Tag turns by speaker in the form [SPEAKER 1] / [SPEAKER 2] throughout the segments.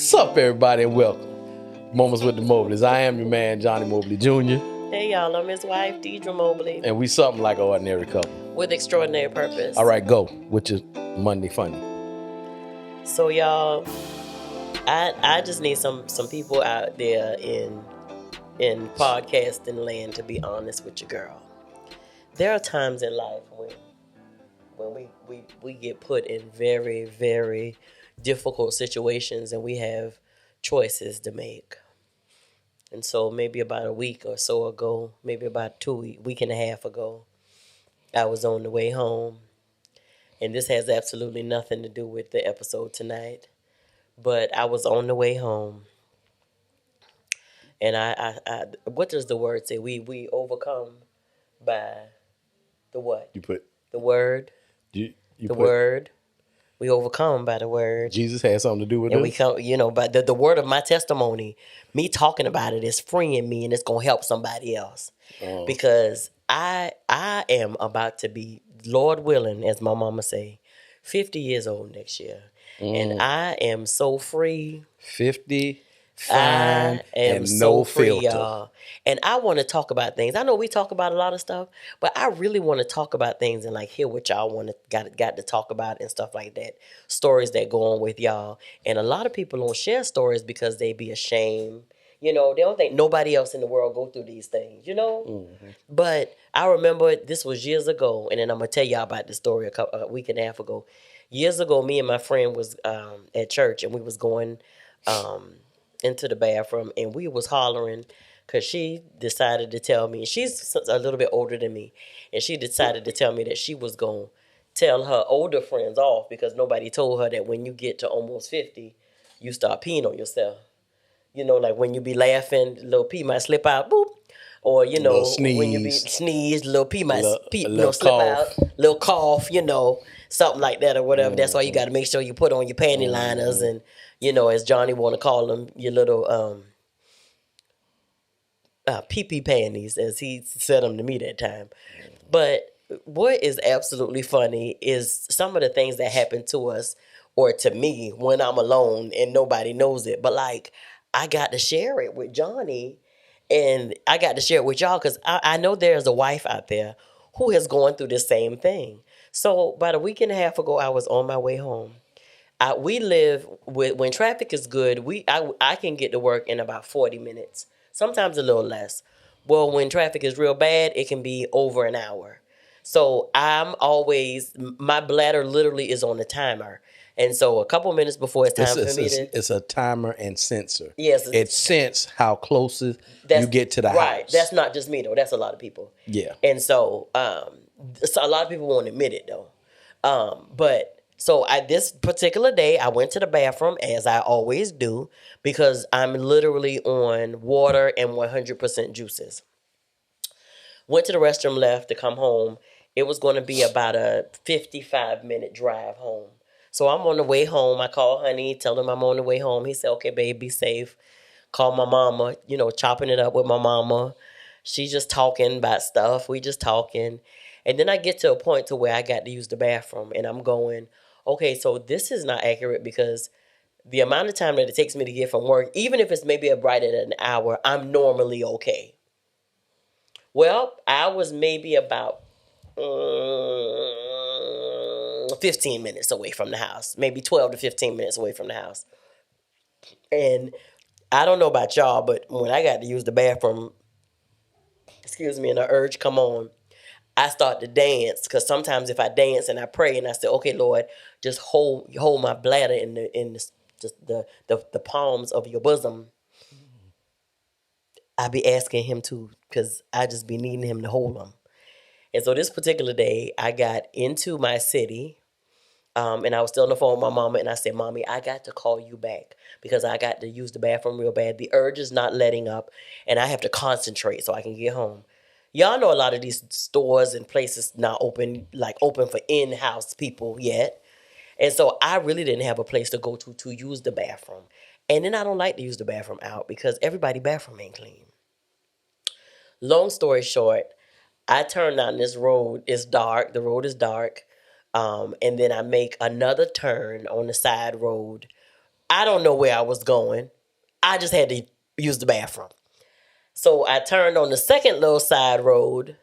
[SPEAKER 1] Sup, everybody, and welcome. Moments with the Mobleys. I am your man, Johnny Mobley Jr.
[SPEAKER 2] Hey, y'all. I'm his wife, Deidre Mobley.
[SPEAKER 1] And we something like an ordinary couple.
[SPEAKER 2] With extraordinary purpose.
[SPEAKER 1] All right, go. Which is Monday Funny.
[SPEAKER 2] So, y'all, I just need some people out there in podcasting land to be honest with your girl. There are times in life when we get put in very, very difficult situations and we have choices to make. And so maybe about a week or so ago, maybe about 2 week and a half ago, I was on the way home. And this has absolutely nothing to do with the episode tonight. But I was on the way home. And I what does the word say? We overcome by the what?
[SPEAKER 1] You put
[SPEAKER 2] the word.
[SPEAKER 1] you
[SPEAKER 2] the
[SPEAKER 1] put,
[SPEAKER 2] word. We overcome by the word.
[SPEAKER 1] Jesus had something to do with it.
[SPEAKER 2] And we come, by the word of my testimony, me talking about it is freeing me and it's gonna help somebody else. Because I am about to be, Lord willing, as my mama say, 50 years old next year. And I am so free.
[SPEAKER 1] 50, fine,
[SPEAKER 2] I am
[SPEAKER 1] and
[SPEAKER 2] so
[SPEAKER 1] no
[SPEAKER 2] free,
[SPEAKER 1] filter.
[SPEAKER 2] y'all. And I want to talk about things. I know we talk about a lot of stuff, but I really want to talk about things and like hear what y'all got to talk about and stuff like that. Stories that go on with y'all. And a lot of people don't share stories because they be ashamed. They don't think nobody else in the world go through these things, Mm-hmm. But I remember this was years ago, and then I'm going to tell y'all about this story a week and a half ago. Years ago, me and my friend was at church, and we was going into the bathroom, and we was hollering because she decided to tell me, she's a little bit older than me, and she decided to tell me that she was going to tell her older friends off because nobody told her that when you get to almost 50, you start peeing on yourself. Like when you be laughing, little pee might slip out, boop. Or, when you be sneeze, little pee might slip out, little cough, something like that or whatever. Mm-hmm. That's why you got to make sure you put on your panty liners and, as Johnny want to call them, your little pee-pee panties, as he said them to me that time. But what is absolutely funny is some of the things that happen to us or to me when I'm alone and nobody knows it. But, like, I got to share it with Johnny, and I got to share it with y'all because I know there's a wife out there who has gone through the same thing. So about a week and a half ago, I was on my way home. We live when traffic is good. I can get to work in about 40 minutes, sometimes a little less. Well, when traffic is real bad, it can be over an hour. So my bladder literally is on a timer. And so a couple minutes before it's time for me to...
[SPEAKER 1] It's a timer and sensor.
[SPEAKER 2] Yes.
[SPEAKER 1] It senses how close you get to the house. Right.
[SPEAKER 2] That's not just me, though. That's a lot of people.
[SPEAKER 1] Yeah.
[SPEAKER 2] And so a lot of people won't admit it, though. So this particular day, I went to the bathroom, as I always do, because I'm literally on water and 100% juices. Went to the restroom, left to come home. It was going to be about a 55-minute drive home. So I'm on the way home. I call honey, tell him I'm on the way home. He said, okay, babe, be safe. Call my mama, chopping it up with my mama. She's just talking about stuff. We just talking. And then I get to a point to where I got to use the bathroom. And I'm going, okay, so this is not accurate because the amount of time that it takes me to get from work, even if it's maybe right at an hour, I'm normally okay. Well, I was maybe about 15 minutes away from the house, maybe 12 to 15 minutes away from the house. And I don't know about y'all, but when I got to use the bathroom, and the urge come on, I start to dance, because sometimes if I dance and I pray and I say, okay, Lord, just hold my bladder in the palms of your bosom, I be asking him to, because I just be needing him to hold them. And so this particular day, I got into my city, and I was still on the phone with my mama, and I said, Mommy, I got to call you back because I got to use the bathroom real bad. The urge is not letting up, and I have to concentrate so I can get home. Y'all know a lot of these stores and places not open for in-house people yet. And so I really didn't have a place to go to use the bathroom. And then I don't like to use the bathroom out because everybody's bathroom ain't clean. Long story short, I turn down this road. It's dark. The road is dark. And then I make another turn on the side road. I don't know where I was going. I just had to use the bathroom. So I turned on the second little side road,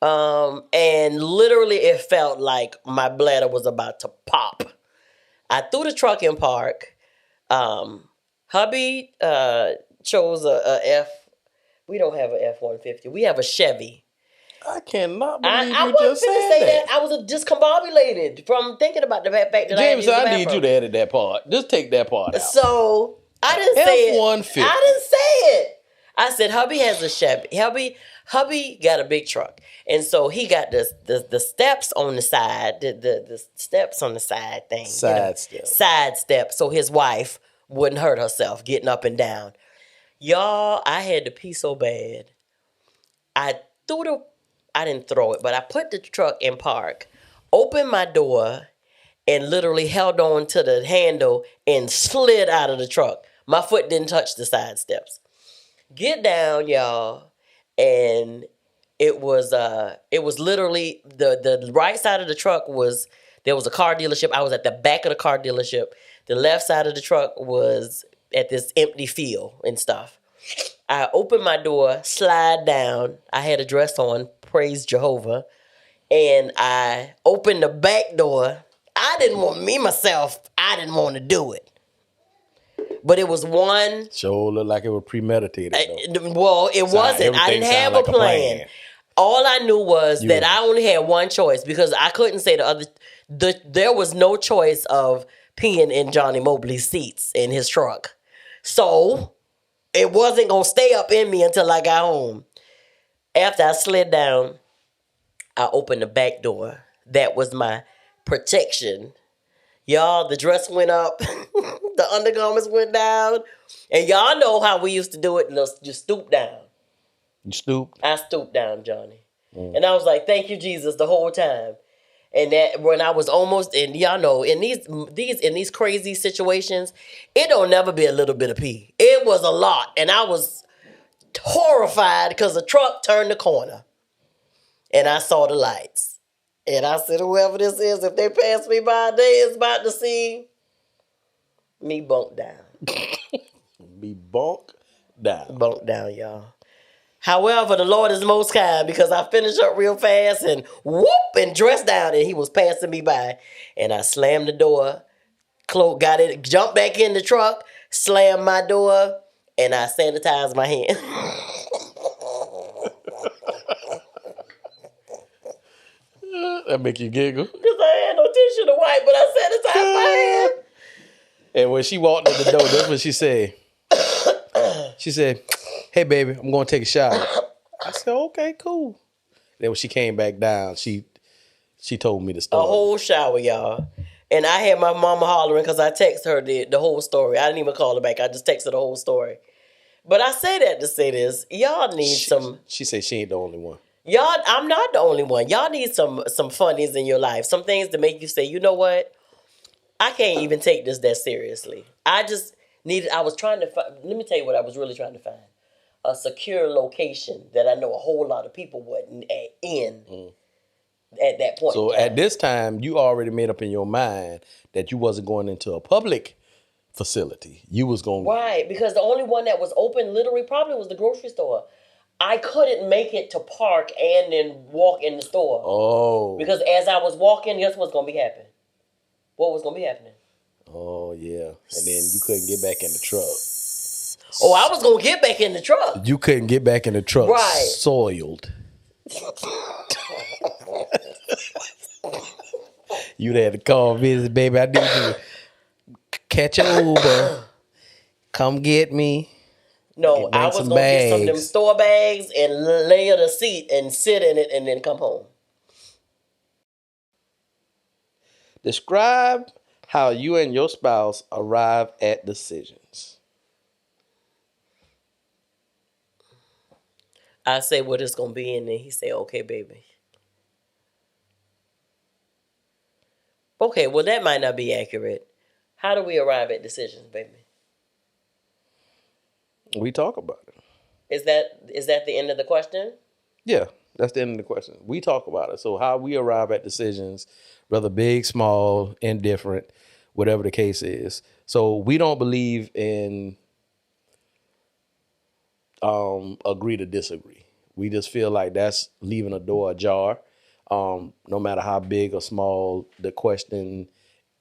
[SPEAKER 2] and literally it felt like my bladder was about to pop. I threw the truck in park. Hubby chose a F. We don't have an F-150. We have a Chevy.
[SPEAKER 1] I cannot believe
[SPEAKER 2] I
[SPEAKER 1] you
[SPEAKER 2] wasn't
[SPEAKER 1] just
[SPEAKER 2] finna
[SPEAKER 1] said
[SPEAKER 2] say
[SPEAKER 1] that.
[SPEAKER 2] that. I was discombobulated from thinking about the fact that
[SPEAKER 1] James,
[SPEAKER 2] I
[SPEAKER 1] I
[SPEAKER 2] had to use
[SPEAKER 1] need
[SPEAKER 2] the
[SPEAKER 1] you to edit that part. Just take that part out.
[SPEAKER 2] So I didn't say it.
[SPEAKER 1] F-150.
[SPEAKER 2] I didn't say it. I said hubby has a Chevy. Hubby got a big truck, and so he got the steps on the side, the steps on the side thing, side step, so his wife wouldn't hurt herself getting up and down. Y'all, I had to pee so bad. I didn't throw it, but I put the truck in park, opened my door, and literally held on to the handle and slid out of the truck. My foot didn't touch the side steps. Get down, y'all, and it was literally the right side of the truck there was a car dealership. I was at the back of the car dealership. The left side of the truck was at this empty field and stuff. I opened my door, slide down. I had a dress on, praise Jehovah, and I opened the back door. I didn't want to do it. But it was one.
[SPEAKER 1] Sure looked like it was premeditated, though.
[SPEAKER 2] Well, it wasn't. I didn't have a plan. All I knew was that I only had one choice because I couldn't say there was no choice of peeing in Johnny Mobley's seats in his truck. So it wasn't going to stay up in me until I got home. After I slid down, I opened the back door. That was my protection. Y'all, the dress went up, the undergarments went down, and y'all know how we used to do it. Just stoop down.
[SPEAKER 1] You stooped?
[SPEAKER 2] I stooped down, Johnny. And I was like, thank you, Jesus, the whole time. And that when I was almost, and y'all know, in these crazy situations, it don't never be a little bit of pee. It was a lot. And I was horrified because the truck turned the corner. And I saw the lights. And I said, whoever this is, if they pass me by, they is about to see me bunk down.
[SPEAKER 1] Be bunk down.
[SPEAKER 2] Bunk down, y'all. However, the Lord is most kind because I finished up real fast and whoop and dressed down and he was passing me by. And I slammed the door, got it, jumped back in the truck, slammed my door, and I sanitized my hand.
[SPEAKER 1] That make you giggle.
[SPEAKER 2] Because I had no tissue to wipe, but I sanitized my hand.
[SPEAKER 1] And when she walked in the door, that's what she said. She said, hey, baby, I'm going to take a shower. I said, okay, cool. Then when she came back down, she told me the story.
[SPEAKER 2] A whole shower, y'all. And I had my mama hollering because I texted her the whole story. I didn't even call her back. I just texted the whole story. But I say that to say this. Y'all need some...
[SPEAKER 1] She said she ain't the only one.
[SPEAKER 2] Y'all, I'm not the only one. Y'all need some funnies in your life. Some things to make you say, you know what? I can't even take this that seriously. I was trying to find... Let me tell you what I was really trying to find. A secure location that I know a whole lot of people wasn't in at that point.
[SPEAKER 1] So at this time, you already made up in your mind that you wasn't going into a public facility. You was going...
[SPEAKER 2] Right, because the only one that was open literally probably was the grocery store. I couldn't make it to park and then walk in the store.
[SPEAKER 1] Oh.
[SPEAKER 2] Because as I was walking, guess what's going to be happening? What was going to be happening?
[SPEAKER 1] Oh, yeah. And then you couldn't get back in the truck.
[SPEAKER 2] Oh, I was going to get back in the truck.
[SPEAKER 1] You couldn't get back in the truck.
[SPEAKER 2] Right.
[SPEAKER 1] Soiled. You'd have to call visit, baby. I need you to catch an Uber. Come get me.
[SPEAKER 2] No, I was going to get some of them store bags and lay on the seat and sit in it and then come home.
[SPEAKER 1] Describe how you and your spouse arrive at decisions.
[SPEAKER 2] I say what it's going to be, and then he say, okay, baby. Okay, well, that might not be accurate. How do we arrive at decisions, baby?
[SPEAKER 1] We talk about it.
[SPEAKER 2] Is that the end of the question?
[SPEAKER 1] Yeah, that's the end of the question. We talk about it. So how we arrive at decisions, whether big, small, indifferent, whatever the case is. So we don't believe in agree to disagree. We just feel like that's leaving a door ajar. No matter how big or small the question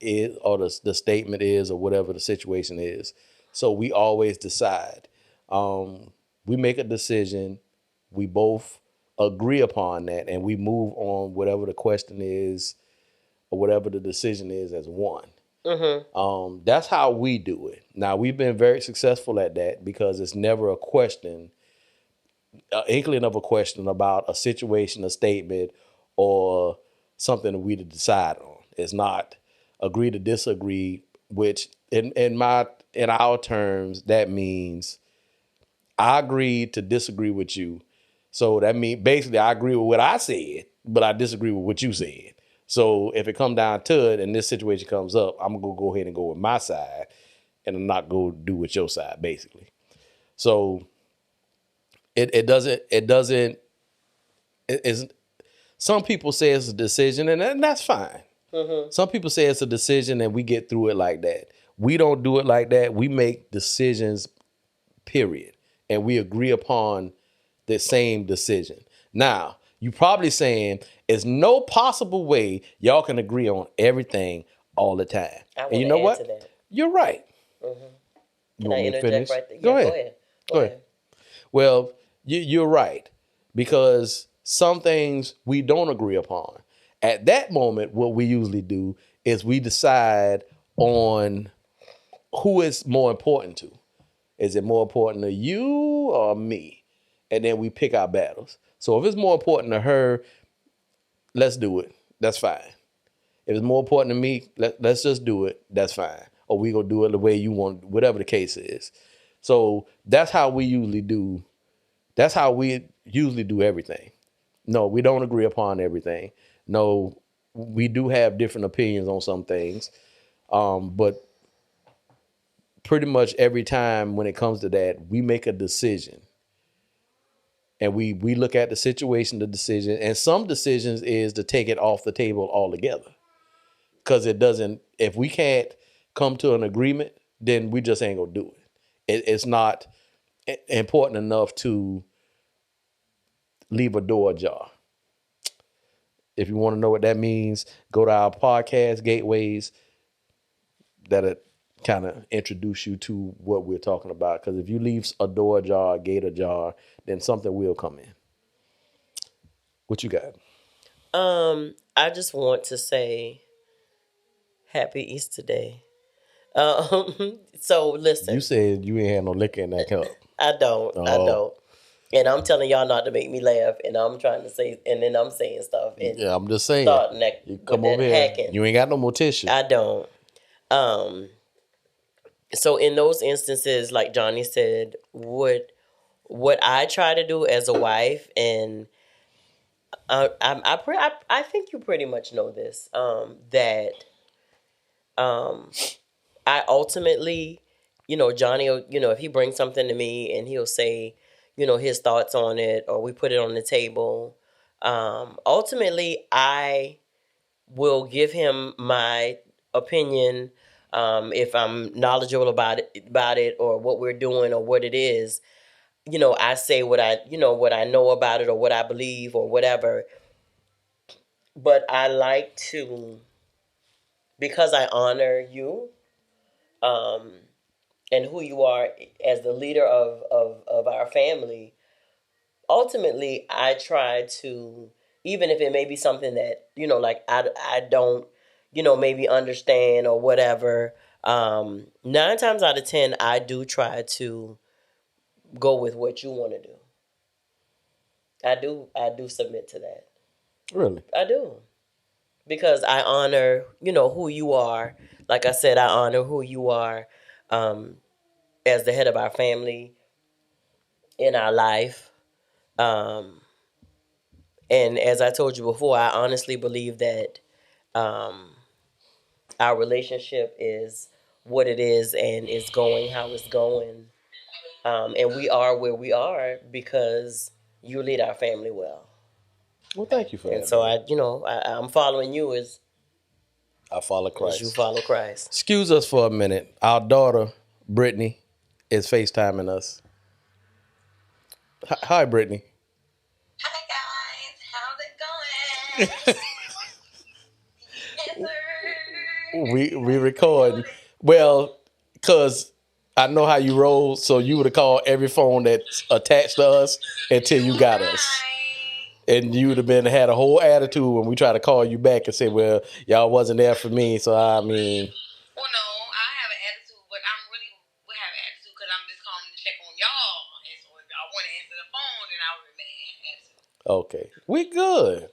[SPEAKER 1] is, or the statement is, or whatever the situation is. So we always decide. We make a decision. We both agree upon that, and we move on whatever the question is or whatever the decision is as one. That's how we do it. Now, we've been very successful at that because it's never a question, an inkling of a question about a situation, a statement, or something that we to decide on. It's not agree to disagree, which in our terms, that means I agree to disagree with you. So that means basically I agree with what I said, but I disagree with what you said. So if it come down to it and this situation comes up, I'm gonna go ahead and go with my side and I'm not go do with your side, basically. So it's some people say it's a decision and that's fine. Some people say it's a decision and we get through it like that. We don't do it like that. We make decisions, period. And we agree upon the same decision. Now, you probably saying there's no possible way y'all can agree on everything all the time. And you know what? You're right.
[SPEAKER 2] Can I interject right there?
[SPEAKER 1] Go ahead. Go ahead. Well, you're right. Because some things we don't agree upon. At that moment, what we usually do is we decide on who is more important to. Is it more important to you or me? And then we pick our battles. So if it's more important to her, let's do it. That's fine. If it's more important to me, let's just do it. That's fine. Or we gonna do it the way you want, whatever the case is. So that's how we usually do. That's how we usually do everything. No, we don't agree upon everything. No, we do have different opinions on some things. But pretty much every time when it comes to that, we make a decision. And we look at the situation, the decision, and some decisions is to take it off the table altogether. Because if we can't come to an agreement, then we just ain't gonna do it. It's not important enough to leave a door ajar. If you want to know what that means, go to our podcast gateways. That'll kind of introduce you to what we're talking about. Because if you leave a door ajar, a gate ajar, then something will come in. What you got?
[SPEAKER 2] I just want to say Happy Easter Day. So listen.
[SPEAKER 1] You said you ain't had no liquor in that cup.
[SPEAKER 2] I don't. And I'm telling y'all not to make me laugh, and I'm trying to say, and then I'm saying stuff. And
[SPEAKER 1] yeah, I'm just saying.
[SPEAKER 2] You
[SPEAKER 1] come over here. Hacking. You ain't got no more tissue.
[SPEAKER 2] I don't. So in those instances, like Johnny said, what I try to do as a wife, and I think you pretty much know this, that I ultimately, Johnny, if he brings something to me and he'll say, his thoughts on it, or we put it on the table, ultimately I will give him my opinion. If I'm knowledgeable about it or what we're doing or what it is, I say what I know about it or what I believe or whatever. But I like to, because I honor you, and who you are as the leader of our family, ultimately I try to, even if it may be something that, like I don't, maybe understand or whatever, 9 times out of 10, I do try to go with what you want to do. I do submit to that.
[SPEAKER 1] Really?
[SPEAKER 2] I do. Because I honor, who you are. Like I said, I honor who you are as the head of our family in our life. And as I told you before, I honestly believe that our relationship is what it is and is going how it's going. And we are where we are because you lead our family well.
[SPEAKER 1] Well, thank you for that.
[SPEAKER 2] And so I'm following you as
[SPEAKER 1] I follow
[SPEAKER 2] As you
[SPEAKER 1] Christ.
[SPEAKER 2] follow Christ.
[SPEAKER 1] Excuse us for a minute. Our daughter, Brittany, is FaceTiming us. Hi, Brittany.
[SPEAKER 3] Hi guys, how's it going? Yes, sir.
[SPEAKER 1] We recording. Well, cause I know how you roll, so you would have called every phone that's attached to us until you got us.
[SPEAKER 3] Hi.
[SPEAKER 1] And you would have had a whole attitude when we try to call you back and say, well, y'all wasn't there for me, so I mean.
[SPEAKER 3] Well, no, I have an attitude, but we have an attitude because I'm just calling to check on y'all. And so if y'all want to answer the phone, then I would remain attitude.
[SPEAKER 1] Okay. We good.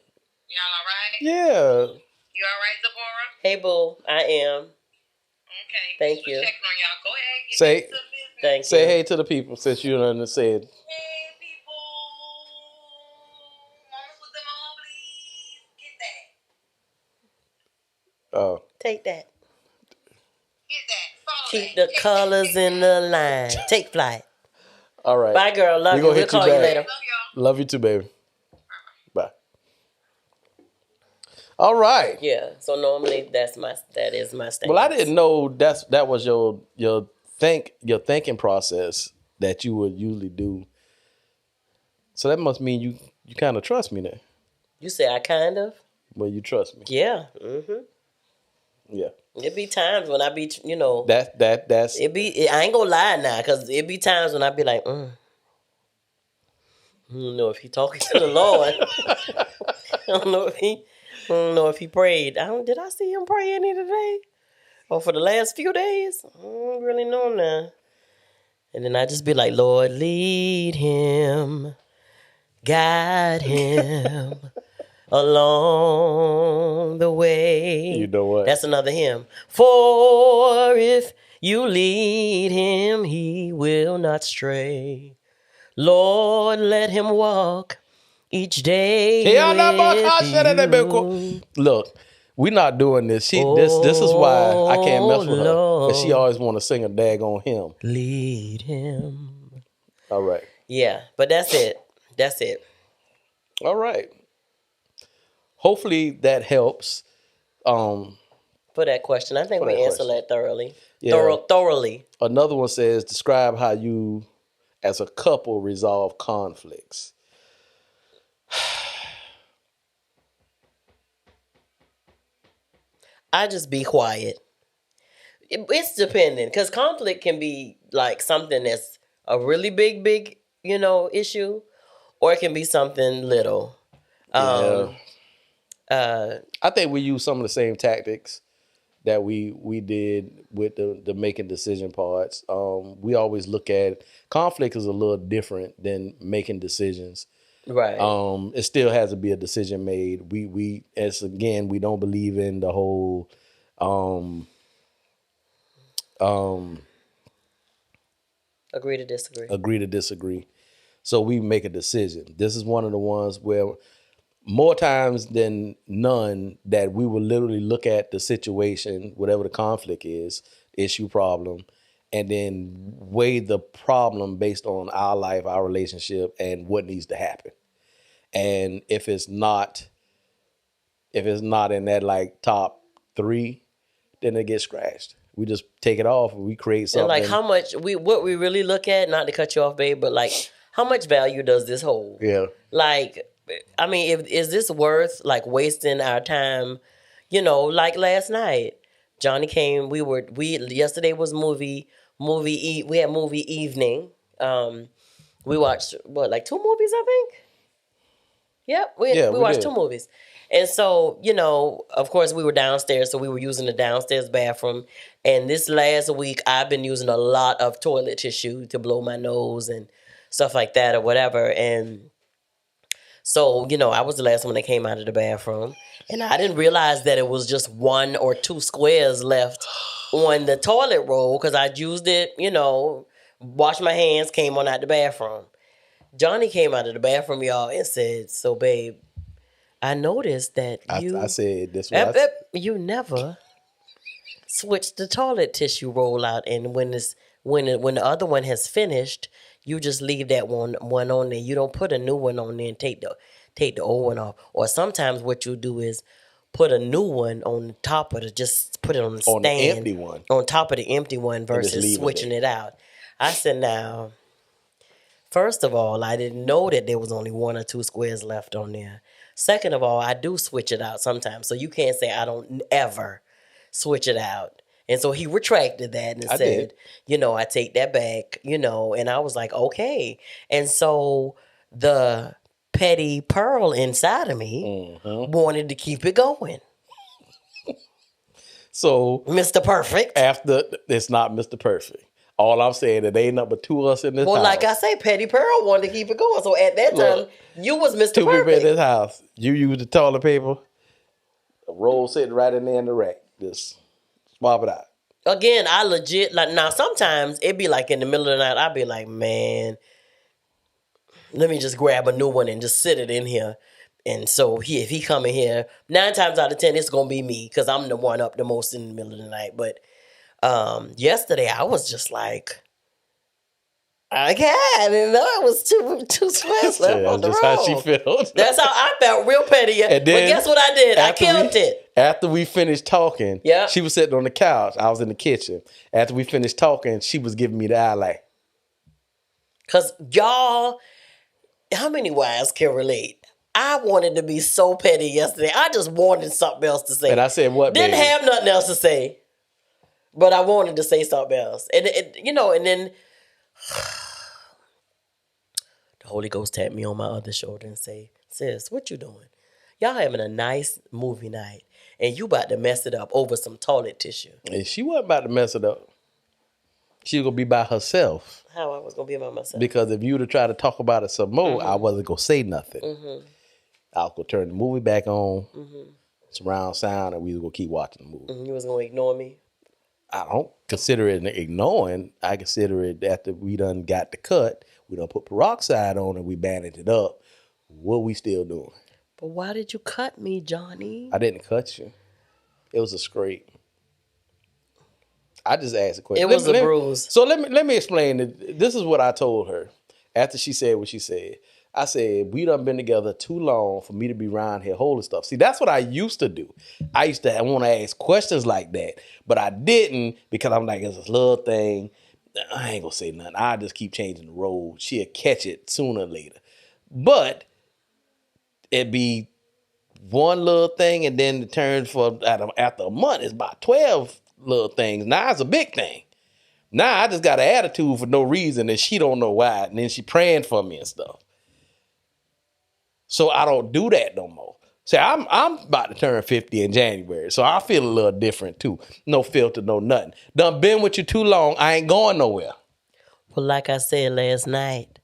[SPEAKER 3] Y'all all right?
[SPEAKER 1] Yeah.
[SPEAKER 3] You all right, Zipporah?
[SPEAKER 2] Hey, boo, I am.
[SPEAKER 3] Okay.
[SPEAKER 2] Thank
[SPEAKER 3] Just
[SPEAKER 2] you.
[SPEAKER 3] checking on y'all. Go ahead. Get
[SPEAKER 1] Say-
[SPEAKER 3] into business.
[SPEAKER 2] Thank
[SPEAKER 1] Say
[SPEAKER 2] you.
[SPEAKER 1] hey to the people since you done said.
[SPEAKER 3] Hey, people. Moments with the Mobleys. Get that.
[SPEAKER 2] Take that.
[SPEAKER 3] Get that. Follow
[SPEAKER 2] Keep
[SPEAKER 3] that.
[SPEAKER 2] the colors in the line. Take flight.
[SPEAKER 1] All right.
[SPEAKER 2] Bye, girl. Love
[SPEAKER 1] We
[SPEAKER 2] you.
[SPEAKER 1] gonna
[SPEAKER 2] We'll
[SPEAKER 1] hit you
[SPEAKER 2] call you
[SPEAKER 1] back.
[SPEAKER 2] later.
[SPEAKER 3] Love y'all.
[SPEAKER 1] Love you too, baby. Bye. All right.
[SPEAKER 2] Yeah. So normally that is my stance.
[SPEAKER 1] Well, I didn't know that was your thinking process that you would usually do. So that must mean you kind of trust me now.
[SPEAKER 2] You say I kind of.
[SPEAKER 1] Well, you trust me.
[SPEAKER 2] Yeah. Mm-hmm.
[SPEAKER 1] Yeah.
[SPEAKER 2] It be times when I be, you know.
[SPEAKER 1] That's
[SPEAKER 2] It be. I ain't gonna lie now, cause it be times when I be like, I don't know if he talking to the Lord. I don't know if he prayed. Did I see him pray any today? Or for the last few days? I don't really know now. And then I just be like, Lord, lead him, guide him along the way.
[SPEAKER 1] You know what?
[SPEAKER 2] That's another hymn. For if you lead him, he will not stray. Lord, let him walk each day with you.
[SPEAKER 1] Look, we're not doing this. This is why I can't mess with her. Because she
[SPEAKER 2] Lord.
[SPEAKER 1] always want to sing a daggone hymn.
[SPEAKER 2] Lead him.
[SPEAKER 1] All right.
[SPEAKER 2] Yeah, but that's it. That's it.
[SPEAKER 1] All right. Hopefully that helps.
[SPEAKER 2] For that question, I think
[SPEAKER 1] For
[SPEAKER 2] we
[SPEAKER 1] that
[SPEAKER 2] answered
[SPEAKER 1] question.
[SPEAKER 2] that thoroughly.
[SPEAKER 1] Yeah.
[SPEAKER 2] Thoroughly.
[SPEAKER 1] Another one says, describe how you, as a couple, resolve conflicts.
[SPEAKER 2] I just be quiet. It's dependent, because conflict can be like something that's a really big, issue, or it can be something little.
[SPEAKER 1] Yeah. I think we use some of the same tactics that we did with the making decision parts. We always look at conflict is a little different than making decisions.
[SPEAKER 2] Right.
[SPEAKER 1] It still has to be a decision made. We don't believe in the whole
[SPEAKER 2] Agree to disagree.
[SPEAKER 1] agree to disagree. So we make a decision. This is one of the ones where more times than none that we will literally look at the situation, whatever the conflict is, issue, problem, and then weigh the problem based on our life, our relationship, and what needs to happen. And if it's not in that like top 3, then it gets scratched. We just take it off and we create something.
[SPEAKER 2] And like how much what we really look at, not to cut you off, babe, but like how much value does this hold?
[SPEAKER 1] Yeah.
[SPEAKER 2] Like, I mean, is this worth like wasting our time? Like last night, Johnny came. Yesterday was we had movie evening. We watched like 2 movies, I think. Yep, we watched
[SPEAKER 1] did.
[SPEAKER 2] 2 movies. And so, of course, we were downstairs, so we were using the downstairs bathroom. And this last week, I've been using a lot of toilet tissue to blow my nose and stuff like that or whatever. And so, I was the last one that came out of the bathroom. And I didn't realize that it was just 1 or 2 squares left on the toilet roll because I'd used it, washed my hands, came on out the bathroom. Johnny came out of the bathroom, y'all, and said, so, babe, I noticed that
[SPEAKER 1] I said this
[SPEAKER 2] you never switched the toilet tissue roll out, and when the other one has finished, you just leave that one on there. You don't put a new one on there and take the old one off. Or sometimes what you do is put a new one on the top of just put it on the stand.
[SPEAKER 1] On the empty one.
[SPEAKER 2] On top of the empty one versus switching it out. I said, now, first of all, I didn't know that there was only 1 or 2 squares left on there. Second of all, I do switch it out sometimes. So you can't say I don't ever switch it out. And so he retracted that and said, I take that back, and I was like, okay. And so the petty pearl inside of me wanted to keep it going.
[SPEAKER 1] So
[SPEAKER 2] Mr. Perfect.
[SPEAKER 1] After, it's not Mr. Perfect. All I'm saying that they ain't number 2 of us in this house.
[SPEAKER 2] Well, like I say, Petty Pearl wanted to keep it going. So at that time, you was Mr.
[SPEAKER 1] 2
[SPEAKER 2] Perfect.
[SPEAKER 1] people in this house. You use the toilet paper. A roll sitting right in there in the rack. Just swap it out.
[SPEAKER 2] Again, I legit, now sometimes it be like in the middle of the night, I'd be like, man, let me just grab a new one and just sit it in here. And so if he come in here, 9 times out of 10, it's going to be me because I'm the one up the most in the middle of the night. But yesterday, I was just like, I didn't know it was two squares left on the road.
[SPEAKER 1] That's how she felt.
[SPEAKER 2] That's how I felt, real petty.
[SPEAKER 1] And then,
[SPEAKER 2] but guess what I did? I killed it.
[SPEAKER 1] After we finished talking, she was sitting on the couch. I was in the kitchen. After we finished talking, she was giving me the eye like.
[SPEAKER 2] Because y'all, how many wives can relate? I wanted to be so petty yesterday. I just wanted something else to say.
[SPEAKER 1] And I said, what,
[SPEAKER 2] Didn't have nothing else to say. But I wanted to say something else. And then the Holy Ghost tapped me on my other shoulder and say, sis, what you doing? Y'all having a nice movie night. And you about to mess it up over some toilet tissue.
[SPEAKER 1] And she wasn't about to mess it up. She was going to be by herself.
[SPEAKER 2] How I was going to be by myself?
[SPEAKER 1] Because if you would have tried to talk about it some more, I wasn't going to say nothing. I was going to turn the movie back on, surround sound, and we was going to keep watching the movie.
[SPEAKER 2] You was going to ignore me?
[SPEAKER 1] I don't consider it ignoring. I consider it after we done got the cut, we done put peroxide on and we bandaged it up. What we still doing?
[SPEAKER 2] But why did you cut me, Johnny?
[SPEAKER 1] I didn't cut you. It was a scrape. I just asked a question.
[SPEAKER 2] It was a bruise.
[SPEAKER 1] So let me explain it. This is what I told her after she said what she said. I said, we done been together too long for me to be around here holding stuff. See, that's what I used to do. I used to want to ask questions like that, but I didn't because I'm like, it's this little thing. I ain't going to say nothing. I just keep changing the road. She'll catch it sooner or later. But it'd be one little thing and then it turns after a month, it's about 12 little things. Now it's a big thing. Now I just got an attitude for no reason and she don't know why. And then she praying for me and stuff. So I don't do that no more. See, I'm about to turn 50 in January, so I feel a little different too. No filter, no nothing. Done been with you too long, I ain't going nowhere.
[SPEAKER 2] Well, like I said last night,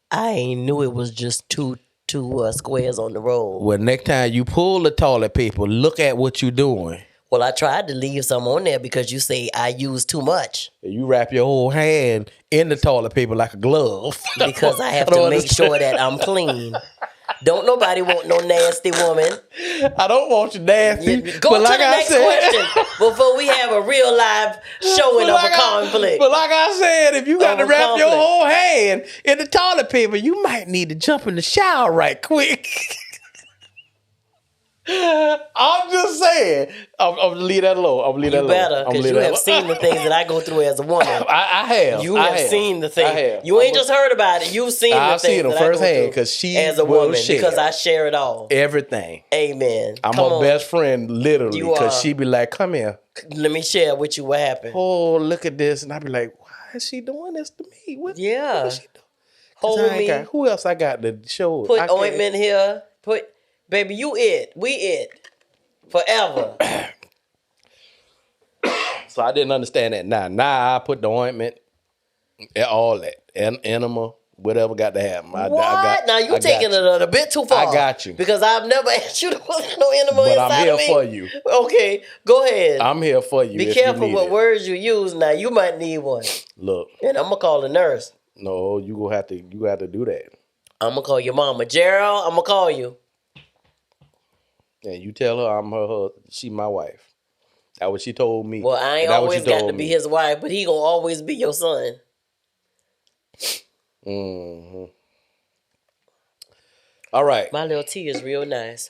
[SPEAKER 2] I ain't knew it was just two squares on the road.
[SPEAKER 1] Well, next time you pull the toilet paper, look at what you doing.
[SPEAKER 2] Well, I tried to leave some on there because you say I use too much.
[SPEAKER 1] You wrap your whole hand in the toilet paper like a glove.
[SPEAKER 2] Because I have to make sure that I'm clean. Don't nobody want no nasty woman.
[SPEAKER 1] I don't want you nasty.
[SPEAKER 2] Go to the next question before we have a real live showing of a conflict.
[SPEAKER 1] But like I said, if you got to wrap your whole hand in the toilet paper, you might need to jump in the shower right quick. I'm just saying. I'm going to leave that alone.
[SPEAKER 2] You better, because you have seen the things that I go through as a woman.
[SPEAKER 1] I have.
[SPEAKER 2] You have seen the things. You ain't just heard about it. You've seen the things.
[SPEAKER 1] I've seen them firsthand because she
[SPEAKER 2] as a woman, because I share it all.
[SPEAKER 1] Everything.
[SPEAKER 2] Amen.
[SPEAKER 1] I'm her best friend, literally, because she be like, come here.
[SPEAKER 2] Let me share with you what happened.
[SPEAKER 1] Oh, look at this. And I be like, why is she doing this to me? What is she doing?
[SPEAKER 2] Hold me.
[SPEAKER 1] Who else I got to show?
[SPEAKER 2] Put ointment here. Baby, you it. We it. Forever.
[SPEAKER 1] So I didn't understand that. Now I put the ointment, all that, enema, whatever got to happen.
[SPEAKER 2] What? Now you taking it a bit too far.
[SPEAKER 1] I got you.
[SPEAKER 2] Because I've never asked you to put no enema
[SPEAKER 1] but
[SPEAKER 2] inside
[SPEAKER 1] I'm here
[SPEAKER 2] of me.
[SPEAKER 1] for you.
[SPEAKER 2] Okay, go ahead.
[SPEAKER 1] I'm here for you.
[SPEAKER 2] Be careful what words you use now. You might need one.
[SPEAKER 1] Look.
[SPEAKER 2] And I'm going to call the nurse.
[SPEAKER 1] No, you gonna have to do that.
[SPEAKER 2] I'm going to call your mama. Gerald, I'm going to call you.
[SPEAKER 1] And you tell her I'm her she my wife. That's what she told me.
[SPEAKER 2] Well, I ain't always got to be his wife, but he gonna always be your son.
[SPEAKER 1] Mm-hmm. All right.
[SPEAKER 2] My little tea is real nice.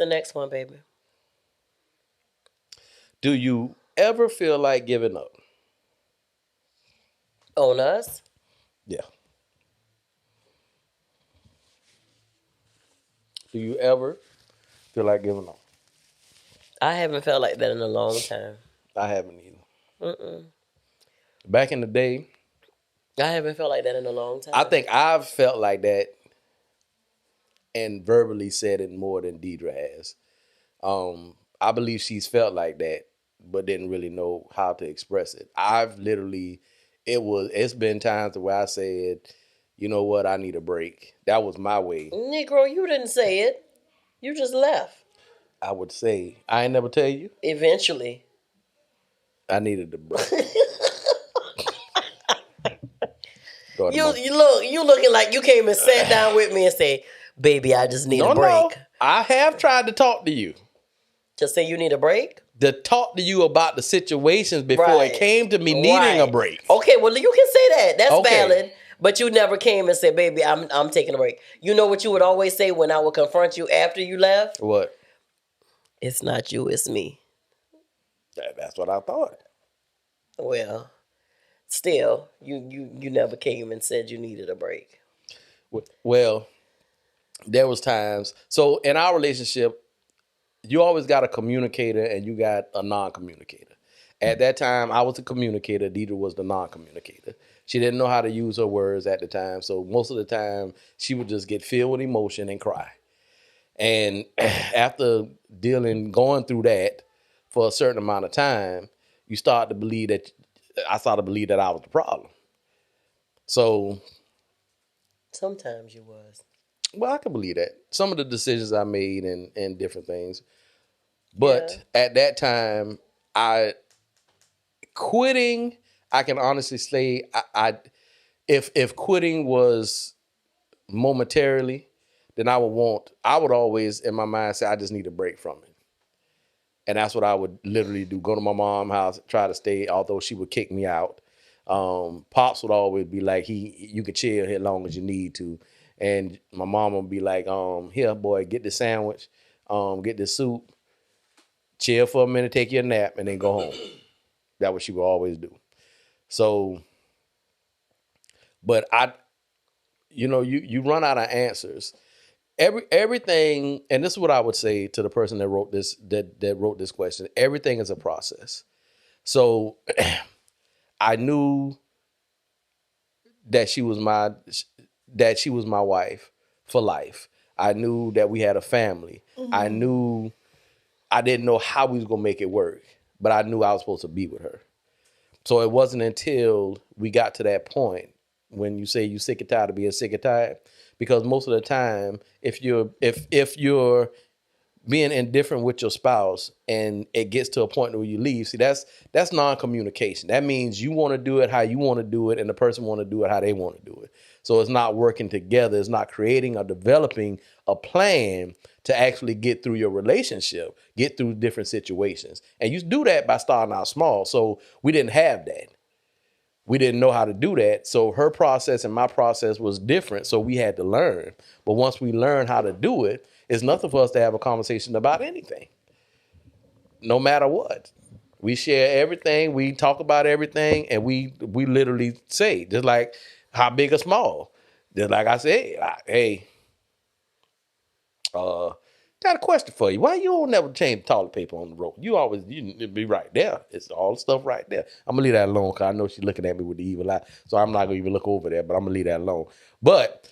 [SPEAKER 2] the next one, baby?
[SPEAKER 1] Do you ever feel like giving up?
[SPEAKER 2] On us?
[SPEAKER 1] Yeah. Do you ever feel like giving up?
[SPEAKER 2] I haven't felt like that in a long time.
[SPEAKER 1] I haven't either. Back in the day,
[SPEAKER 2] I haven't felt like that in a long time.
[SPEAKER 1] I think I've felt like that and verbally said it more than Deidre has. I believe she's felt like that, but didn't really know how to express it. I've literally, it's been times where I said, you know what, I need a break. That was my way.
[SPEAKER 2] Negro, you didn't say it. You just left.
[SPEAKER 1] I would say, I ain't never tell you.
[SPEAKER 2] Eventually.
[SPEAKER 1] I needed a break.
[SPEAKER 2] You looking like you came and sat down with me and say, baby, I just need a break. No,
[SPEAKER 1] I have tried to talk to you.
[SPEAKER 2] Just say you need a break?
[SPEAKER 1] To talk to you about the situations before it came to me needing a break.
[SPEAKER 2] Okay, well, you can say that. That's valid. But you never came and said, baby, I'm taking a break. You know what you would always say when I would confront you after you left?
[SPEAKER 1] What?
[SPEAKER 2] It's not you, it's me.
[SPEAKER 1] That's what I thought.
[SPEAKER 2] Well, still, you never came and said you needed a break.
[SPEAKER 1] Well, there was times. So in our relationship, you always got a communicator and you got a non-communicator. At that time, I was a communicator. Deidre was the non-communicator. She didn't know how to use her words at the time. So most of the time, she would just get filled with emotion and cry. And after going through that for a certain amount of time, I started to believe that I was the problem. So
[SPEAKER 2] sometimes you was.
[SPEAKER 1] Well, I can believe that. Some of the decisions I made and different things. But at that time, quitting, I can honestly say, if quitting was momentarily, then I would always in my mind say, I just need a break from it. And that's what I would literally do. Go to my mom's house, try to stay, although she would kick me out. Pops would always be like, you can chill here as long as you need to. And my mom would be like, here, boy, get the sandwich, get the soup, chill for a minute, take your nap, and then go home. That's what she would always do. So, but you run out of answers. Everything, and this is what I would say to the person that wrote this, that wrote this question. Everything is a process. So I knew that she was my wife for life. I knew that we had a family. Mm-hmm. I didn't know how we was gonna make it work, but I knew I was supposed to be with her. So it wasn't until we got to that point when you say you sick and tired of being sick and tired, because most of the time, if you're being indifferent with your spouse and it gets to a point where you leave, see, that's non-communication. That means you want to do it how you want to do it, and the person want to do it how they want to do it. So it's not working together. It's not creating or developing a plan to actually get through your relationship, get through different situations. And you do that by starting out small. So we didn't have that. We didn't know how to do that. So her process and my process was different. So we had to learn. But once we learned how to do it, it's nothing for us to have a conversation about anything. No matter what. We share everything. We talk about everything. And we literally say, just like how big or small. Just like I said, hey, got a question for you. Why you don't never change the toilet paper on the road? You be right there. It's all the stuff right there. I'm gonna leave that alone because I know she's looking at me with the evil eye. So I'm not gonna even look over there, but I'm gonna leave that alone. But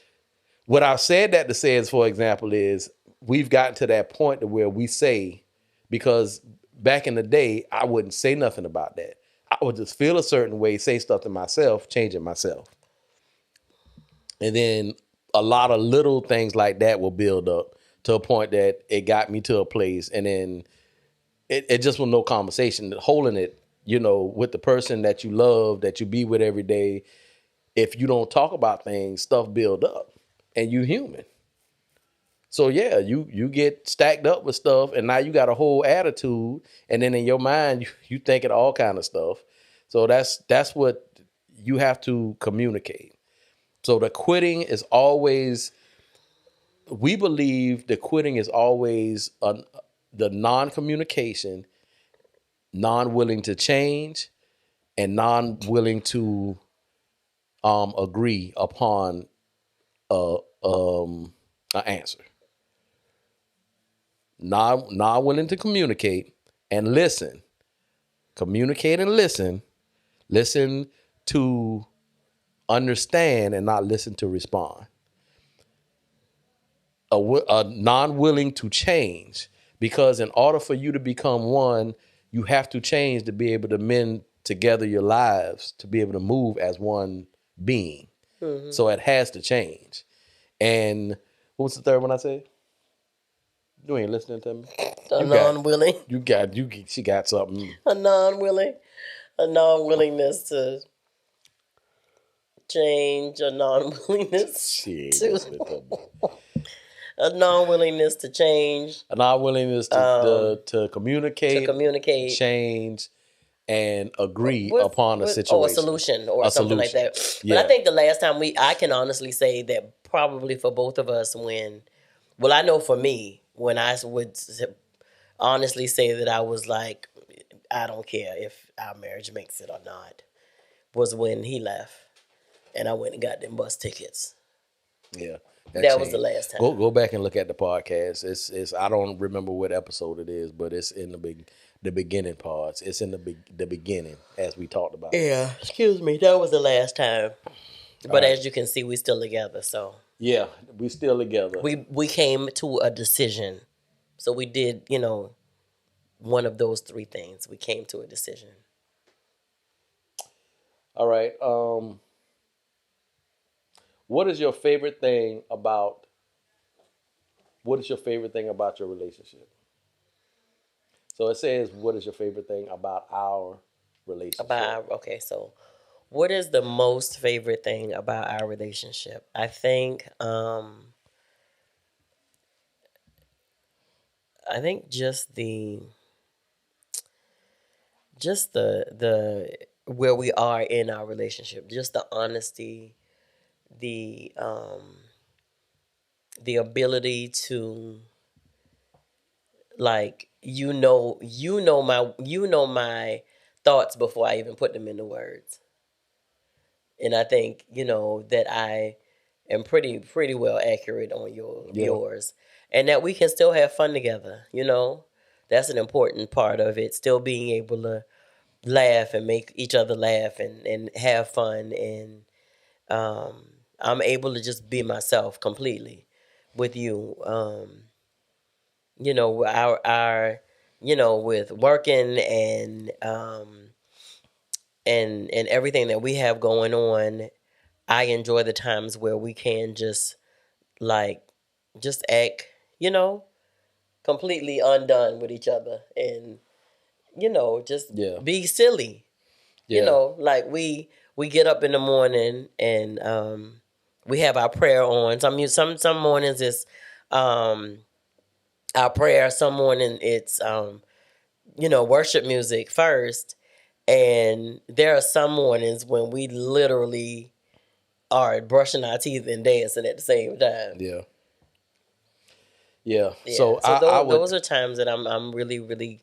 [SPEAKER 1] what I said that to say is, for example, is we've gotten to that point to where we say, because back in the day, I wouldn't say nothing about that. I would just feel a certain way, say stuff to myself, change it myself. And then a lot of little things like that will build up to a point that it got me to a place, and then it just was no conversation. Holding it, with the person that you love, that you be with every day, if you don't talk about things, stuff build up, and you human. So yeah, you get stacked up with stuff, and now you got a whole attitude, and then in your mind you thinking all kind of stuff. So that's what you have to communicate. So the quitting is always we believe that quitting is always the non-communication, non-willing to change, and non-willing to agree upon a an answer. Not willing to communicate and listen. Communicate and listen. Listen to understand and not listen to respond. A non-willing to change, because in order for you to become one, you have to change to be able to mend together your lives, to be able to move as one being. Mm-hmm. So it has to change. And what was the third one I said? You ain't listening to me. She got something.
[SPEAKER 2] A non-willingness to change, a non-willingness a non-willingness to change,
[SPEAKER 1] a non-willingness to communicate, change, and agree upon a situation.
[SPEAKER 2] Or a solution or something like that. Yeah. But I think the last time I can honestly say that probably for both of us I know for me, when I would honestly say that I was like, I don't care if our marriage makes it or not, was when he left and I went and got them bus tickets.
[SPEAKER 1] Yeah.
[SPEAKER 2] That was the last time.
[SPEAKER 1] Go back and look at the podcast. It's I don't remember what episode it is, but it's in the beginning parts. It's in the beginning as we talked about.
[SPEAKER 2] Yeah, excuse me. That was the last time. But as you can see, we still together. So
[SPEAKER 1] yeah, we still together.
[SPEAKER 2] We came to a decision. So we did, one of those three things. We came to a decision.
[SPEAKER 1] All right. What is your favorite thing about your relationship? So it says, what is your favorite thing about our relationship?
[SPEAKER 2] So what is the most favorite thing about our relationship? I think just the where we are in our relationship, just the honesty, the ability to, like, my thoughts before I even put them into words. And I think, that I am pretty well accurate on yours, and that we can still have fun together. That's an important part of it. Still being able to laugh and make each other laugh and have fun. And I'm able to just be myself completely with you. Our with working and everything that we have going on, I enjoy the times where we can just act, completely undone with each other and, be silly.
[SPEAKER 1] Yeah.
[SPEAKER 2] Like we get up in the morning and we have our prayer on. Some mornings it's our prayer. Some morning it's worship music first. And there are some mornings when we literally are brushing our teeth and dancing at the same time.
[SPEAKER 1] Yeah. Yeah.
[SPEAKER 2] So those are times that I'm really, really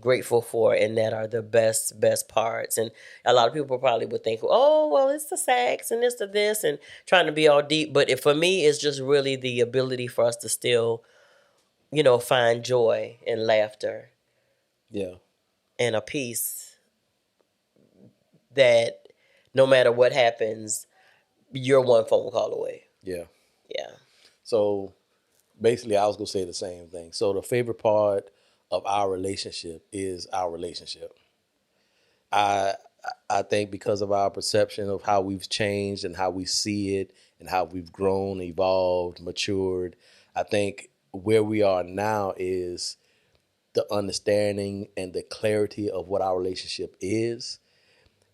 [SPEAKER 2] grateful for, and that are the best parts. And a lot of people probably would think, oh, well, it's the sex and it's the this and trying to be all deep. But for me, it's just really the ability for us to still, find joy and laughter.
[SPEAKER 1] Yeah.
[SPEAKER 2] And a peace that no matter what happens, you're one phone call away.
[SPEAKER 1] Yeah.
[SPEAKER 2] Yeah.
[SPEAKER 1] So basically, I was going to say the same thing. So the favorite part of our relationship is our relationship. I think because of our perception of how we've changed and how we see it and how we've grown, evolved, matured, I think where we are now is the understanding and the clarity of what our relationship is.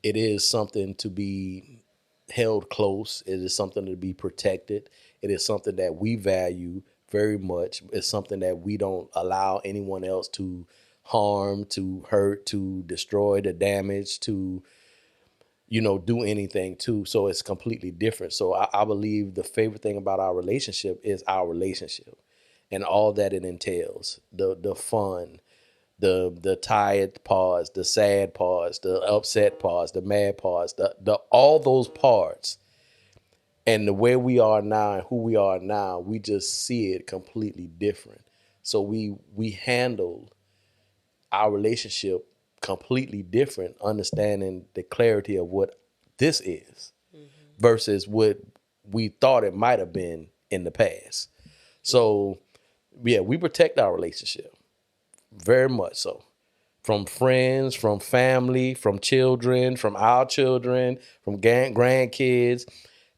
[SPEAKER 1] It is something to be held close. It is something to be protected. It is something that we value very much. It's something that we don't allow anyone else to harm, to hurt, to destroy, to damage, to do anything to. So it's completely different. So I believe the favorite thing about our relationship is our relationship and all that it entails. The fun, the tired parts, the sad parts, the upset parts, the mad parts, the all those parts. And the way we are now and who we are now, we just see it completely different. So we handle our relationship completely different, understanding the clarity of what this is versus what we thought it might have been in the past. So, yeah, we protect our relationship very much so. From friends, from family, from children, from our children, from grandkids,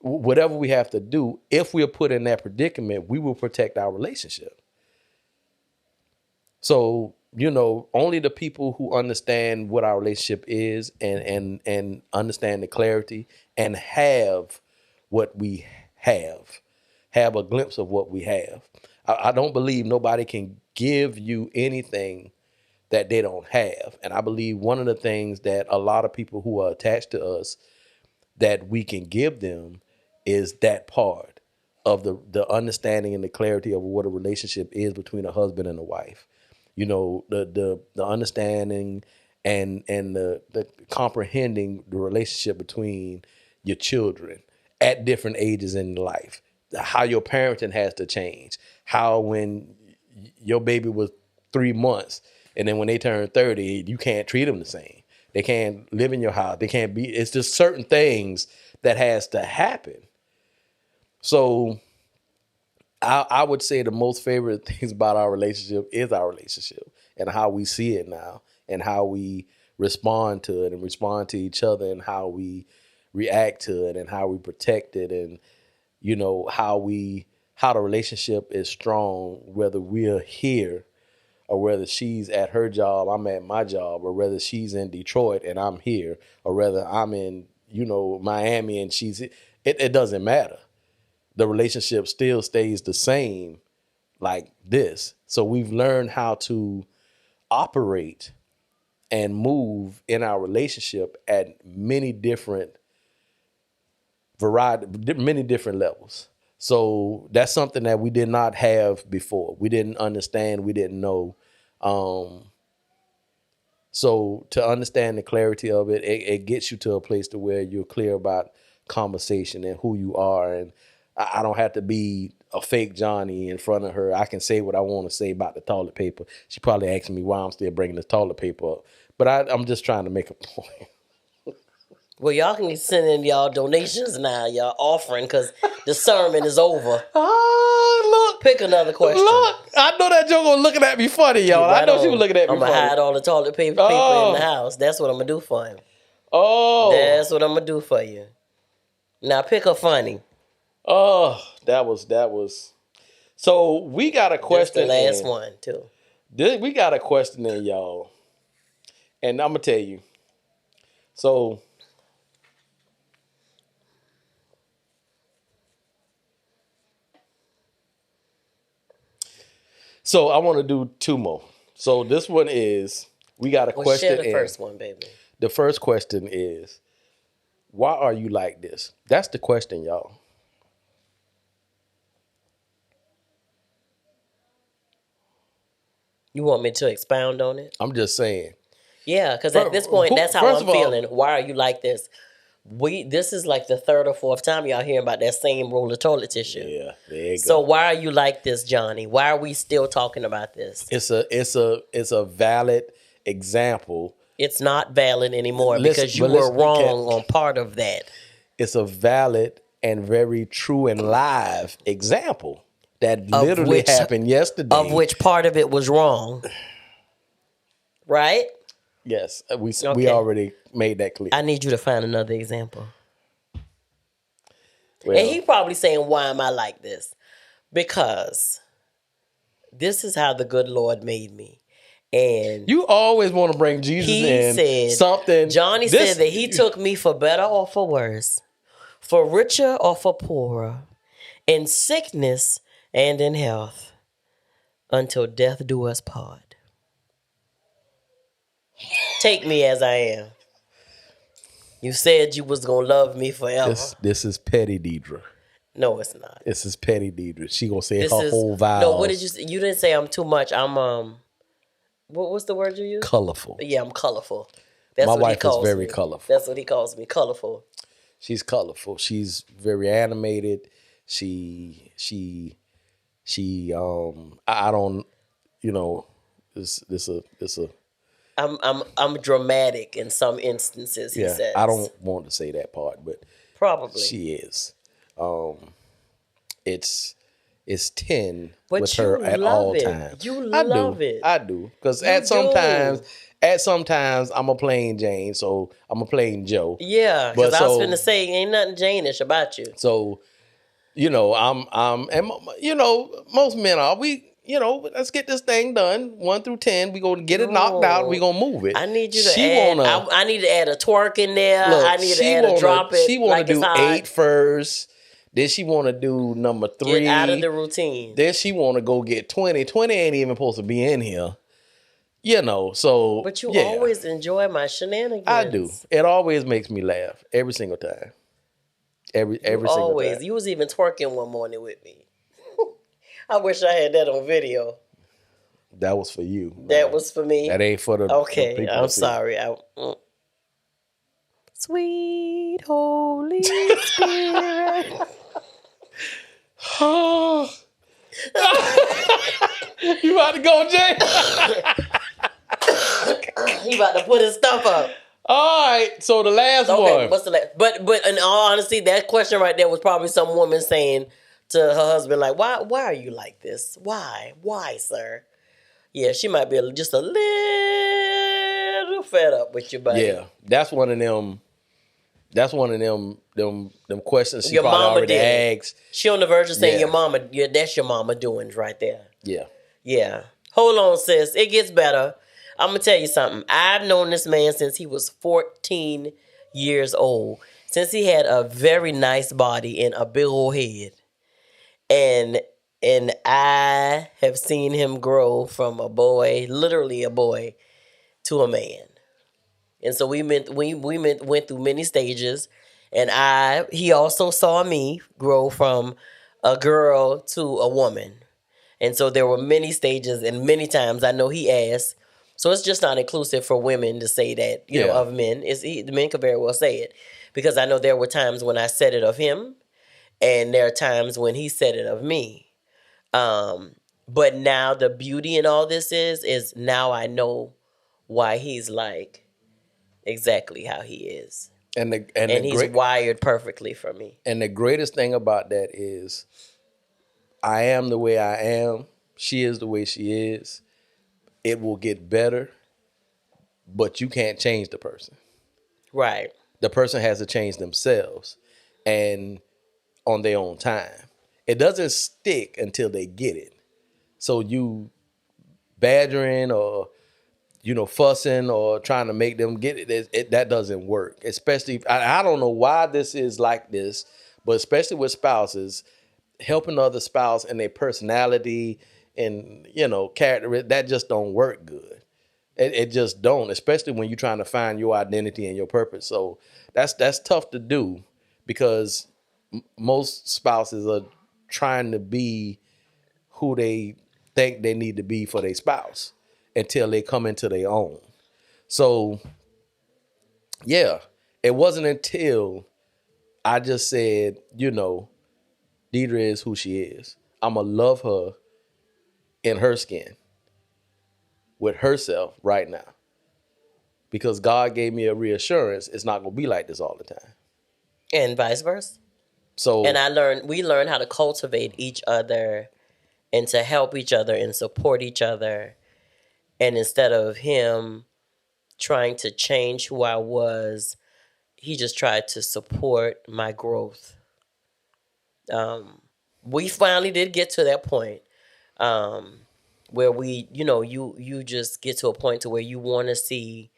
[SPEAKER 1] whatever we have to do, if we are put in that predicament, we will protect our relationship. So, only the people who understand what our relationship is and understand the clarity and have what we have a glimpse of what we have. I don't believe nobody can give you anything that they don't have. And I believe one of the things that a lot of people who are attached to us that we can give them is that part of the understanding and the clarity of what a relationship is between a husband and a wife. The understanding and the comprehending the relationship between your children at different ages in life, how your parenting has to change, how when your baby was 3 months and then when they turn 30, you can't treat them the same. They can't live in your house. They can't be, it's just certain things that has to happen. So I would say the most favorite things about our relationship is our relationship and how we see it now and how we respond to it and respond to each other and how we react to it and how we protect it and, how the relationship is strong, whether we're here or whether she's at her job, I'm at my job, or whether she's in Detroit and I'm here, or whether I'm in, Miami and it doesn't matter. The relationship still stays the same like this. So we've learned how to operate and move in our relationship at many different levels. So that's something that we did not have before. We didn't understand. We didn't know. So to understand the clarity of it, it gets you to a place to where you're clear about conversation and who you are. And I don't have to be a fake Johnny in front of her. I can say what I want to say about the toilet paper. She probably asking me why I'm still bringing the toilet paper up. But I'm just trying to make a point.
[SPEAKER 2] Well, y'all can send in y'all donations now, y'all offering, because the sermon is over.
[SPEAKER 1] Oh, look.
[SPEAKER 2] Pick another question.
[SPEAKER 1] Look, I know that joke was looking at me funny, y'all.
[SPEAKER 2] Right
[SPEAKER 1] I know
[SPEAKER 2] on.
[SPEAKER 1] she was looking at me
[SPEAKER 2] I'm
[SPEAKER 1] funny.
[SPEAKER 2] going to hide all the toilet paper in the house. That's what I'm going to do for him.
[SPEAKER 1] Oh.
[SPEAKER 2] That's what I'm going to do for you. Now, pick a funny.
[SPEAKER 1] Oh, that was. So we got a question.
[SPEAKER 2] That's the last one, too.
[SPEAKER 1] We got a question in, y'all. And I'm going to tell you. So I want to do 2 more. So this one is, we got a question.
[SPEAKER 2] Share the first one, baby.
[SPEAKER 1] The first question is, why are you like this? That's the question, y'all.
[SPEAKER 2] You want me to expound on it?
[SPEAKER 1] I'm just saying.
[SPEAKER 2] Yeah, because at this point, that's how I'm feeling. Why are you like this? This is like the 3rd or 4th time y'all hearing about that same roll of toilet tissue.
[SPEAKER 1] Yeah, there you go.
[SPEAKER 2] So why are you like this, Johnny? Why are we still talking about this?
[SPEAKER 1] It's a valid example.
[SPEAKER 2] It's not valid anymore because you were wrong on part of that.
[SPEAKER 1] It's a valid and very true and live example that literally happened yesterday.
[SPEAKER 2] Of which part of it was wrong. Right?
[SPEAKER 1] Yes, we already made that clear.
[SPEAKER 2] I need you to find another example.
[SPEAKER 1] Well,
[SPEAKER 2] and he probably saying, why am I like this? Because this is how the good Lord made me. And
[SPEAKER 1] you always want to bring Jesus in something.
[SPEAKER 2] Johnny said that he took me for better or for worse, for richer or for poorer, in sickness and in health, until death do us part. Take me as I am. You said you was gonna love me forever.
[SPEAKER 1] This is petty Deidre.
[SPEAKER 2] No, it's not.
[SPEAKER 1] This is petty Deidre. She gonna say
[SPEAKER 2] This
[SPEAKER 1] her
[SPEAKER 2] is
[SPEAKER 1] whole vows.
[SPEAKER 2] no. What did you say? You didn't say I'm too much. I'm what's the word you use?
[SPEAKER 1] Colorful.
[SPEAKER 2] Yeah, I'm colorful. That's
[SPEAKER 1] My
[SPEAKER 2] what
[SPEAKER 1] wife
[SPEAKER 2] he calls
[SPEAKER 1] is very
[SPEAKER 2] me.
[SPEAKER 1] colorful.
[SPEAKER 2] That's what he calls me. Colorful.
[SPEAKER 1] She's colorful. She's very animated. She I don't, you know, this a
[SPEAKER 2] I'm dramatic in some instances. He says.
[SPEAKER 1] I don't want to say that part, but
[SPEAKER 2] Probably
[SPEAKER 1] she is. It's 10
[SPEAKER 2] But
[SPEAKER 1] with
[SPEAKER 2] you
[SPEAKER 1] her at
[SPEAKER 2] love
[SPEAKER 1] all
[SPEAKER 2] it.
[SPEAKER 1] times.
[SPEAKER 2] You love it.
[SPEAKER 1] I do. Because
[SPEAKER 2] You
[SPEAKER 1] at
[SPEAKER 2] do.
[SPEAKER 1] some times I'm a plain Jane, so I'm a plain Joe.
[SPEAKER 2] Yeah,
[SPEAKER 1] But
[SPEAKER 2] because I was
[SPEAKER 1] so-
[SPEAKER 2] finna say ain't nothing Janish about you.
[SPEAKER 1] So, you know, and you know, most men are. Let's get this thing done. 1 through 10, we gonna get it knocked out. We gonna move it.
[SPEAKER 2] I need you to add. I need to add a twerk in there.
[SPEAKER 1] Look,
[SPEAKER 2] I need to add a drop it.
[SPEAKER 1] She want to do
[SPEAKER 2] it's hot.
[SPEAKER 1] 8 first. Then she want to do number 3.
[SPEAKER 2] Get out of the routine.
[SPEAKER 1] Then she want to go get 20. 20 ain't even supposed to be in here. You know, so.
[SPEAKER 2] But you
[SPEAKER 1] yeah,
[SPEAKER 2] always enjoy my shenanigans.
[SPEAKER 1] I do. It always makes me laugh every single time. Every single
[SPEAKER 2] Always.
[SPEAKER 1] time.
[SPEAKER 2] You was even twerking one morning with me. I wish I had that on video.
[SPEAKER 1] That was for you.
[SPEAKER 2] That was for me.
[SPEAKER 1] That ain't for the
[SPEAKER 2] Okay,
[SPEAKER 1] the people
[SPEAKER 2] I'm
[SPEAKER 1] to see.
[SPEAKER 2] sorry. Sweet Holy Spirit.
[SPEAKER 1] You about to go, Jay?
[SPEAKER 2] He about to put his stuff up.
[SPEAKER 1] All right. So the last
[SPEAKER 2] Okay,
[SPEAKER 1] one.
[SPEAKER 2] what's the last? But in all honesty, that question right there was probably some woman saying to her husband, like, why are you like this? Why, sir? Yeah, she might be just a little fed up with you, buddy.
[SPEAKER 1] Yeah, that's one of them. That's one of them questions she
[SPEAKER 2] Your
[SPEAKER 1] probably
[SPEAKER 2] mama
[SPEAKER 1] already
[SPEAKER 2] did.
[SPEAKER 1] asked.
[SPEAKER 2] She on the verge of saying
[SPEAKER 1] Yeah.
[SPEAKER 2] your mama. Yeah, that's your mama doings right there.
[SPEAKER 1] Yeah.
[SPEAKER 2] Yeah. Hold on, sis. It gets better. I'm going to tell you something. I've known this man since he was 14 years old. Since he had a very nice body and a big old head. And I have seen him grow from a boy, literally a boy, to a man. And so we went through many stages. And he also saw me grow from a girl to a woman. And so there were many stages and many times I know he asked. So it's just not inclusive for women to say that, you know, of men. The men could very well say it. Because I know there were times when I said it of him. And there are times when he said it of me. But now the beauty in all this is now I know why he's like exactly how he is. And he's wired perfectly for me.
[SPEAKER 1] And the greatest thing about that is I am the way I am. She is the way she is. It will get better, but you can't change the person.
[SPEAKER 2] Right.
[SPEAKER 1] The person has to change themselves and on their own time. It doesn't stick until they get it. So you badgering or, you know, fussing or trying to make them get it, that doesn't work. Especially, I don't know why this is like this, but especially with spouses, helping other spouse and their personality and, you know, character, that just don't work good. It just don't, especially when you're trying to find your identity and your purpose. So that's tough to do because most spouses are trying to be who they think they need to be for their spouse until they come into their own. So, yeah, it wasn't until I just said, you know, Deidre is who she is. I'm going to love her in her skin with herself right now. Because God gave me a reassurance it's not going to be like this all the time.
[SPEAKER 2] And vice versa.
[SPEAKER 1] So,
[SPEAKER 2] and we learned how to cultivate each other and to help each other and support each other. And instead of him trying to change who I was, he just tried to support my growth. We finally did get to that point where we, you know, you just get to a point to where you want to see.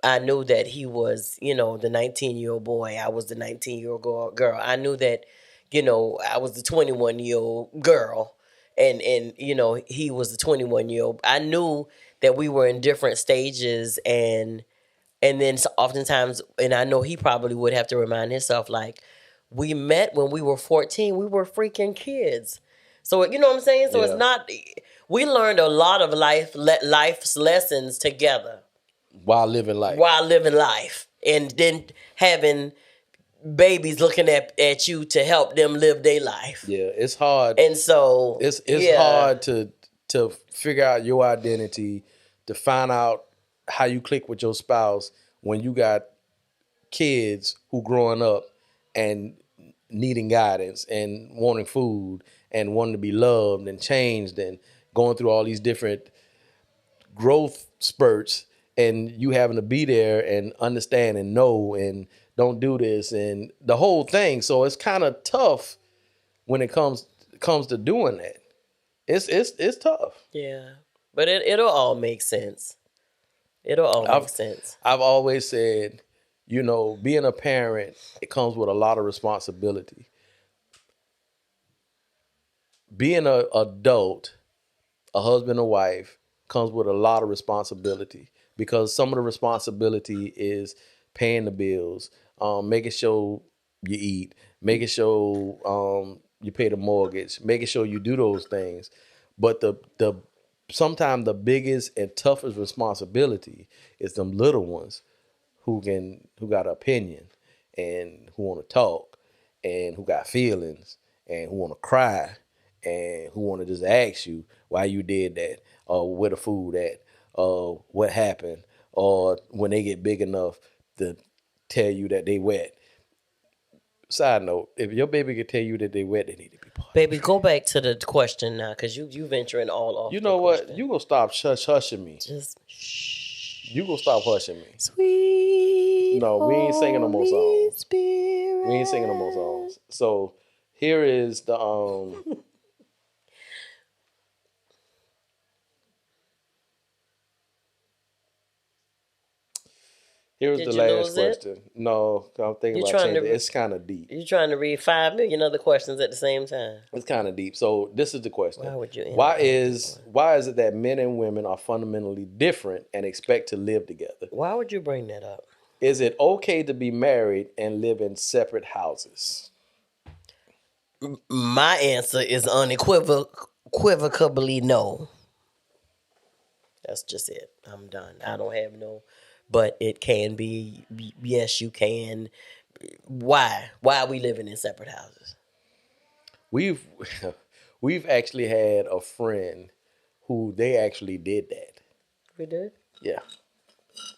[SPEAKER 2] I knew that he was, you know, the 19-year-old boy. I was the 19-year-old girl. I knew that, you know, I was the 21-year-old girl. And you know, he was the 21-year-old. I knew that we were in different stages and And then oftentimes, and I know he probably would have to remind himself, like, we met when we were 14. We were freaking kids. So, you know what I'm saying? So it's
[SPEAKER 1] Yeah.
[SPEAKER 2] not, we learned a lot of life's lessons together
[SPEAKER 1] While living life.
[SPEAKER 2] while living life. And then having babies looking at you to help them live their life.
[SPEAKER 1] Yeah, it's hard.
[SPEAKER 2] And so
[SPEAKER 1] It's
[SPEAKER 2] yeah.
[SPEAKER 1] hard to figure out your identity, to find out how you click with your spouse when you got kids who growing up and needing guidance and wanting food and wanting to be loved and changed and going through all these different growth spurts, and you having to be there and understand and know and don't do this and the whole thing. So it's kind of tough when it comes to doing that. It's tough.
[SPEAKER 2] Yeah. But it'll all make sense. It'll all make sense.
[SPEAKER 1] I've always said, you know, being a parent, it comes with a lot of responsibility. Being an adult, a husband and wife, comes with a lot of responsibility, because some of the responsibility is paying the bills, making sure you eat, making sure you pay the mortgage, making sure you do those things. But the sometimes the biggest and toughest responsibility is them little ones who got an opinion and who want to talk and who got feelings and who want to cry and who want to just ask you why you did that, or where the food at, or what happened, or when they get big enough to tell you that they wet. Side note, if your baby can tell you that they wet, they need to be part.
[SPEAKER 2] Baby, go back to the question now, because you venturing all off.
[SPEAKER 1] You know what? You gonna stop hushing me.
[SPEAKER 2] Just shh.
[SPEAKER 1] You gonna stop hushing me.
[SPEAKER 2] Sweet.
[SPEAKER 1] No, we ain't singing no more
[SPEAKER 2] Holy
[SPEAKER 1] songs.
[SPEAKER 2] Spirit.
[SPEAKER 1] We ain't singing no more songs. So here is the here's
[SPEAKER 2] Did
[SPEAKER 1] the
[SPEAKER 2] you
[SPEAKER 1] last
[SPEAKER 2] lose it?
[SPEAKER 1] question. No, I'm thinking
[SPEAKER 2] You're
[SPEAKER 1] about
[SPEAKER 2] trying
[SPEAKER 1] changing.
[SPEAKER 2] to-
[SPEAKER 1] It's kind of deep.
[SPEAKER 2] You're trying to read 5 million other questions at the same time.
[SPEAKER 1] It's kind of deep. So this is the question.
[SPEAKER 2] Why would you end
[SPEAKER 1] Why
[SPEAKER 2] up
[SPEAKER 1] is it that men and women are fundamentally different and expect to live together?
[SPEAKER 2] Why would you bring that up?
[SPEAKER 1] Is it okay to be married and live in separate houses?
[SPEAKER 2] My answer is unequivocally no. That's just it. I'm done. I don't have no, but it can be, yes, you can. Why? Why are we living in separate houses?
[SPEAKER 1] We've actually had a friend who they actually did that.
[SPEAKER 2] We did?
[SPEAKER 1] Yeah.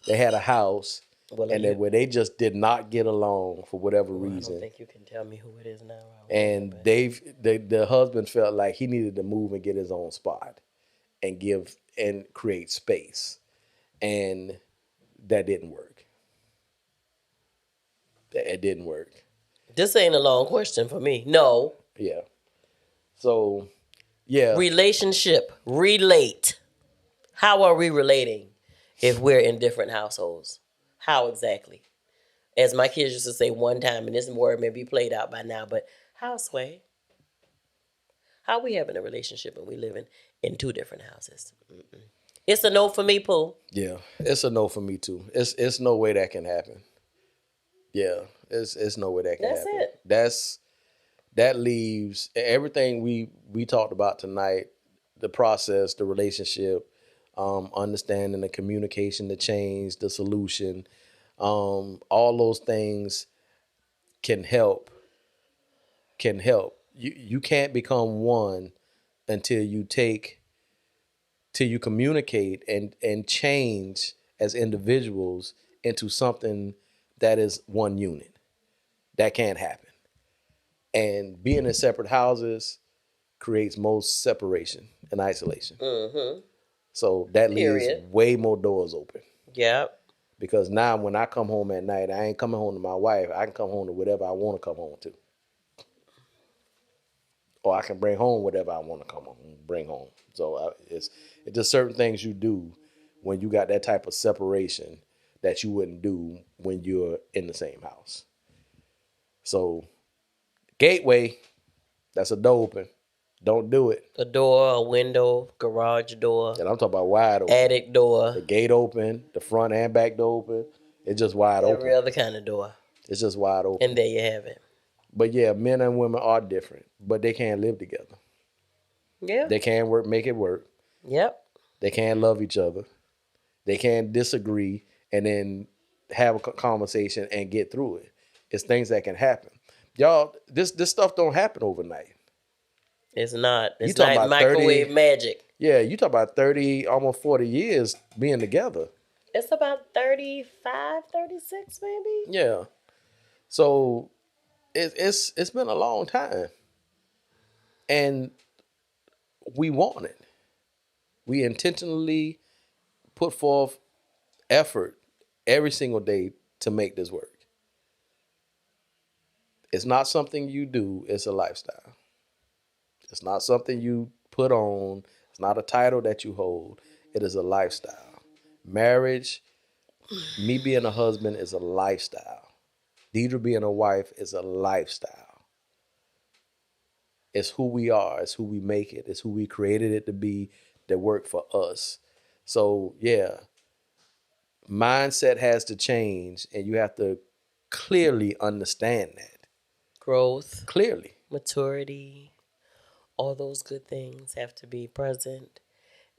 [SPEAKER 1] They had a house
[SPEAKER 2] Well,
[SPEAKER 1] and where they just did not get along for whatever
[SPEAKER 2] I
[SPEAKER 1] reason.
[SPEAKER 2] don't think you can tell me who it is now.
[SPEAKER 1] And the husband felt like he needed to move and get his own spot and create space. And that didn't work. It didn't work.
[SPEAKER 2] This ain't a long question for me. No.
[SPEAKER 1] Yeah. So, yeah.
[SPEAKER 2] Relationship. Relate. How are we relating if we're in different households? How exactly? As my kids used to say one time, and this word may be played out by now, but how, Sway? How we having a relationship and we living in 2 different houses? Mm-mm. It's a no for me, Pooh.
[SPEAKER 1] Yeah, it's a no for me too. It's no way that can happen. Yeah, it's no way that can happen.
[SPEAKER 2] That's it.
[SPEAKER 1] That leaves everything we talked about tonight, the process, the relationship, understanding the communication, the change, the solution, all those things can help. You can't become one until you communicate and change as individuals into something that is one unit. That can't happen. And being in separate houses creates most separation and isolation.
[SPEAKER 2] Mm-hmm.
[SPEAKER 1] So that leaves way more doors open.
[SPEAKER 2] Yep.
[SPEAKER 1] Because now when I come home at night, I ain't coming home to my wife. I can come home to whatever I want to come home to. Or I can bring home whatever I want to bring home. So it's just certain things you do when you got that type of separation that you wouldn't do when you're in the same house. So gateway, that's a door open. Don't do it.
[SPEAKER 2] A door, a window, garage door.
[SPEAKER 1] And I'm talking about wide open.
[SPEAKER 2] Attic door.
[SPEAKER 1] The gate open, the front and back door open. It's just wide
[SPEAKER 2] Every
[SPEAKER 1] open.
[SPEAKER 2] other kind of door.
[SPEAKER 1] It's just wide open.
[SPEAKER 2] And there you have it.
[SPEAKER 1] But yeah, men and women are different, but they can't live together.
[SPEAKER 2] Yeah.
[SPEAKER 1] They can make it work.
[SPEAKER 2] Yep.
[SPEAKER 1] They can love each other. They can disagree and then have a conversation and get through it. It's things that can happen. Y'all, this stuff don't happen overnight.
[SPEAKER 2] It's not. It's
[SPEAKER 1] talking
[SPEAKER 2] not
[SPEAKER 1] about
[SPEAKER 2] microwave
[SPEAKER 1] 30
[SPEAKER 2] magic.
[SPEAKER 1] Yeah, you talk about 30, almost 40 years being together.
[SPEAKER 2] It's about 35, 36 maybe.
[SPEAKER 1] Yeah. So it's been a long time. And we want it. We intentionally put forth effort every single day to make this work. It's not something you do, it's a lifestyle. It's not something you put on. It's not a title that you hold. It is a lifestyle. Marriage, me being a husband is a lifestyle. Deidre being a wife is a lifestyle. It's who we are. It's who we make it. It's who we created it to be that work for us. So, yeah, mindset has to change, and you have to clearly understand that.
[SPEAKER 2] Growth,
[SPEAKER 1] Clearly.
[SPEAKER 2] maturity, all those good things have to be present.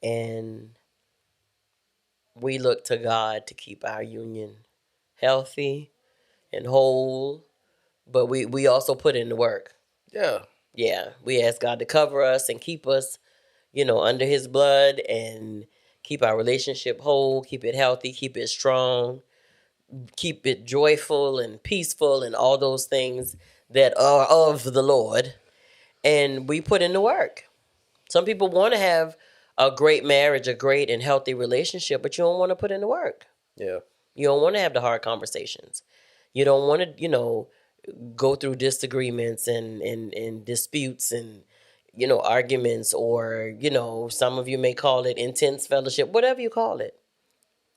[SPEAKER 2] And we look to God to keep our union healthy and whole. But we also put in the work.
[SPEAKER 1] Yeah.
[SPEAKER 2] Yeah, we ask God to cover us and keep us, under his blood and keep our relationship whole, keep it healthy, keep it strong, keep it joyful and peaceful and all those things that are of the Lord. And we put in the work. Some people want to have a great marriage, a great and healthy relationship, but you don't want to put in the work.
[SPEAKER 1] Yeah.
[SPEAKER 2] You don't want to have the hard conversations. You don't want to, go through disagreements and disputes and, arguments, or, some of you may call it intense fellowship, whatever you call it.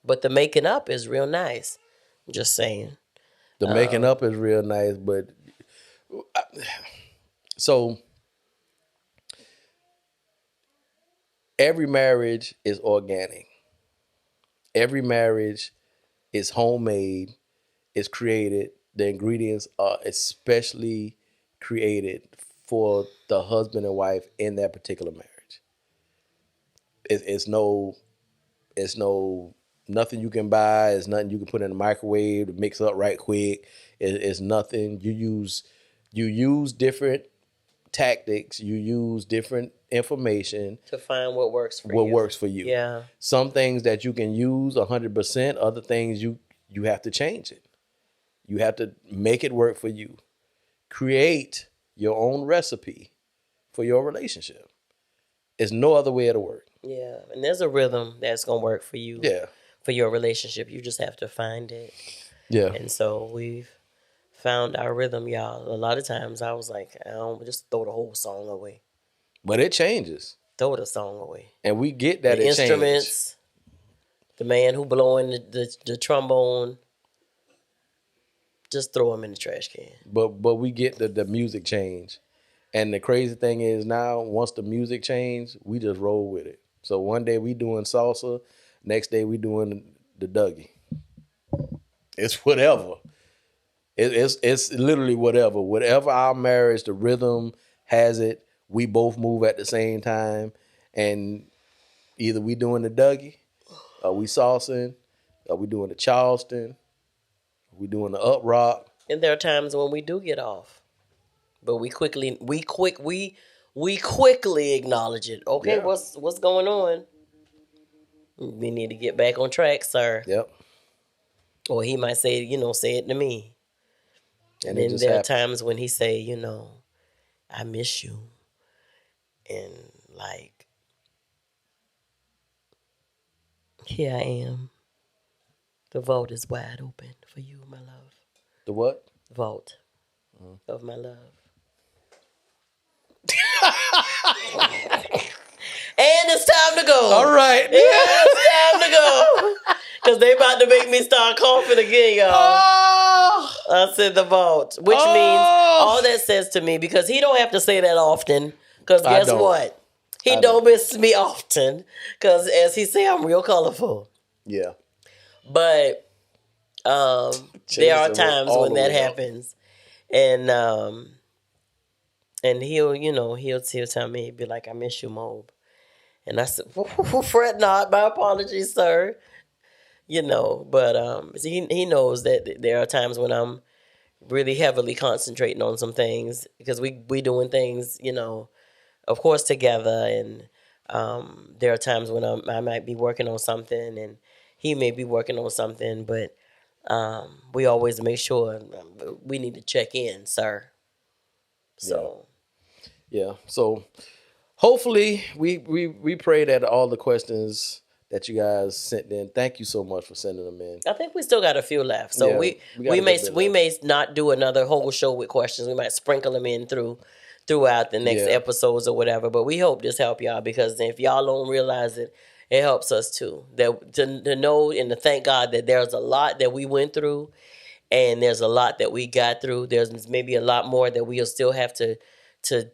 [SPEAKER 2] But the making up is real nice. I'm just saying.
[SPEAKER 1] The making up is real nice, but so every marriage is organic. Every marriage is homemade, is created. The ingredients are especially created for the husband and wife in that particular marriage. It's nothing you can buy. It's nothing you can put in the microwave to mix up right quick. It's nothing. You use different tactics. You use different information
[SPEAKER 2] To find what works for you. Yeah.
[SPEAKER 1] Some things that you can use 100%. Other things you have to change it. You have to make it work for you. Create your own recipe for your relationship. There's no other way it'll work.
[SPEAKER 2] Yeah, and there's a rhythm that's going to work for you.
[SPEAKER 1] Yeah.
[SPEAKER 2] For your relationship. You just have to find it.
[SPEAKER 1] Yeah.
[SPEAKER 2] And so we've found our rhythm, y'all. A lot of times I was like, I don't just throw the whole song away.
[SPEAKER 1] But it changes.
[SPEAKER 2] Throw the song away.
[SPEAKER 1] And we get that
[SPEAKER 2] The
[SPEAKER 1] it
[SPEAKER 2] instruments,
[SPEAKER 1] changes.
[SPEAKER 2] the man who blowing the trombone, just throw them in the trash can.
[SPEAKER 1] But we get the music change. And the crazy thing is now, once the music change, we just roll with it. So one day we doing salsa, next day we doing the Dougie. It's whatever. It's literally whatever. Whatever our marriage, the rhythm has it. We both move at the same time, and either we doing the Dougie, or we salsing, or we doing the Charleston, or we doing the up rock.
[SPEAKER 2] And there are times when we do get off, but we quickly acknowledge it. Okay,
[SPEAKER 1] Yeah.
[SPEAKER 2] what's going on? We need to get back on track, sir.
[SPEAKER 1] Yep.
[SPEAKER 2] Or he might say, say it to me. And
[SPEAKER 1] it
[SPEAKER 2] then
[SPEAKER 1] just
[SPEAKER 2] there
[SPEAKER 1] happens.
[SPEAKER 2] are times when he say, I miss you. And like, here I am. The vault is wide open for you, my love.
[SPEAKER 1] The what?
[SPEAKER 2] Vault of my love. And it's time to go.
[SPEAKER 1] All right.
[SPEAKER 2] Yeah, it's time to go. Because they about to make me start coughing again, y'all.
[SPEAKER 1] Oh.
[SPEAKER 2] I said the vault, which means all that says to me, because he don't have to say that often. Because guess what? He don't miss me often. Because as he say, I'm real colorful.
[SPEAKER 1] Yeah.
[SPEAKER 2] But There are
[SPEAKER 1] Jason went
[SPEAKER 2] times
[SPEAKER 1] all
[SPEAKER 2] when
[SPEAKER 1] the
[SPEAKER 2] that
[SPEAKER 1] way up.
[SPEAKER 2] happens, and he'll tell me, he'd be like, "I miss you, Mob," and I said, "Fret not, my apologies, sir." But he knows that there are times when I'm really heavily concentrating on some things because we doing things, of course together, and there are times when I might be working on something and he may be working on something, but we always make sure we need to check in, sir. So
[SPEAKER 1] Yeah. So hopefully we pray that all the questions that you guys sent in. Thank you so much for sending them in.
[SPEAKER 2] I think we still got a few left. So
[SPEAKER 1] Yeah, we got a good bit
[SPEAKER 2] we
[SPEAKER 1] left.
[SPEAKER 2] may not do another whole show with questions. We might sprinkle them in throughout the next
[SPEAKER 1] Yeah.
[SPEAKER 2] episodes or whatever. But we hope this help y'all, because if y'all don't realize it, it helps us too. That to know and to thank God that there's a lot that we went through, and there's a lot that we got through. There's maybe a lot more that we'll still have to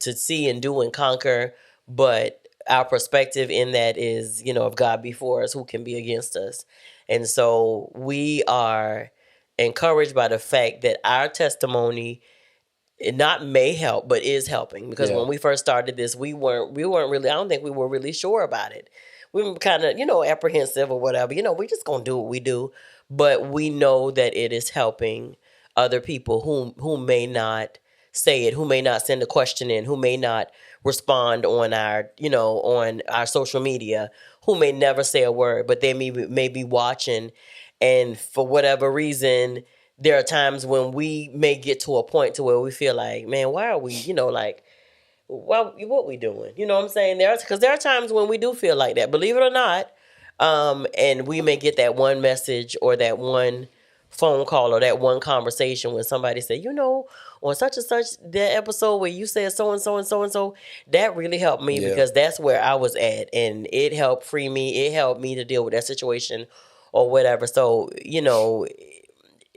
[SPEAKER 2] see and do and conquer. But our perspective in that is, if God be for us, who can be against us? And so we are encouraged by the fact that our testimony, it not may help, but is helping. Because
[SPEAKER 1] Yeah.
[SPEAKER 2] when we first started this, we weren't really, I don't think we were really sure about it. We were kind of, apprehensive or whatever. We just gonna do what we do. But we know that it is helping other people who may not say it, who may not send a question in, who may not respond on our social media, who may never say a word, but they may be watching, and for whatever reason, there are times when we may get to a point to where we feel like, man, why are we, like, well, what we doing? You know what I'm saying? Because there are times when we do feel like that, believe it or not. And we may get that one message or that one phone call or that one conversation when somebody say, on such and such, that episode where you said so and so and so and so, that really helped me,
[SPEAKER 1] Yeah.
[SPEAKER 2] because that's where I was at, and it helped free me. It helped me to deal with that situation or whatever. So,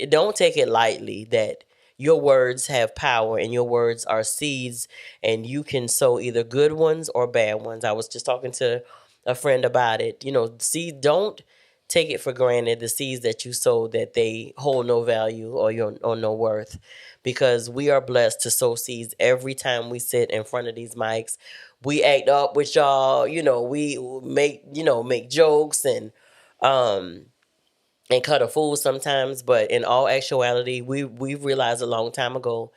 [SPEAKER 2] don't take it lightly that your words have power and your words are seeds, and you can sow either good ones or bad ones. I was just talking to a friend about it. Don't take it for granted, the seeds that you sow, that they hold no value or no worth, because we are blessed to sow seeds every time we sit in front of these mics. We act up with y'all, we make jokes and cut a fool sometimes, but in all actuality, we realized a long time ago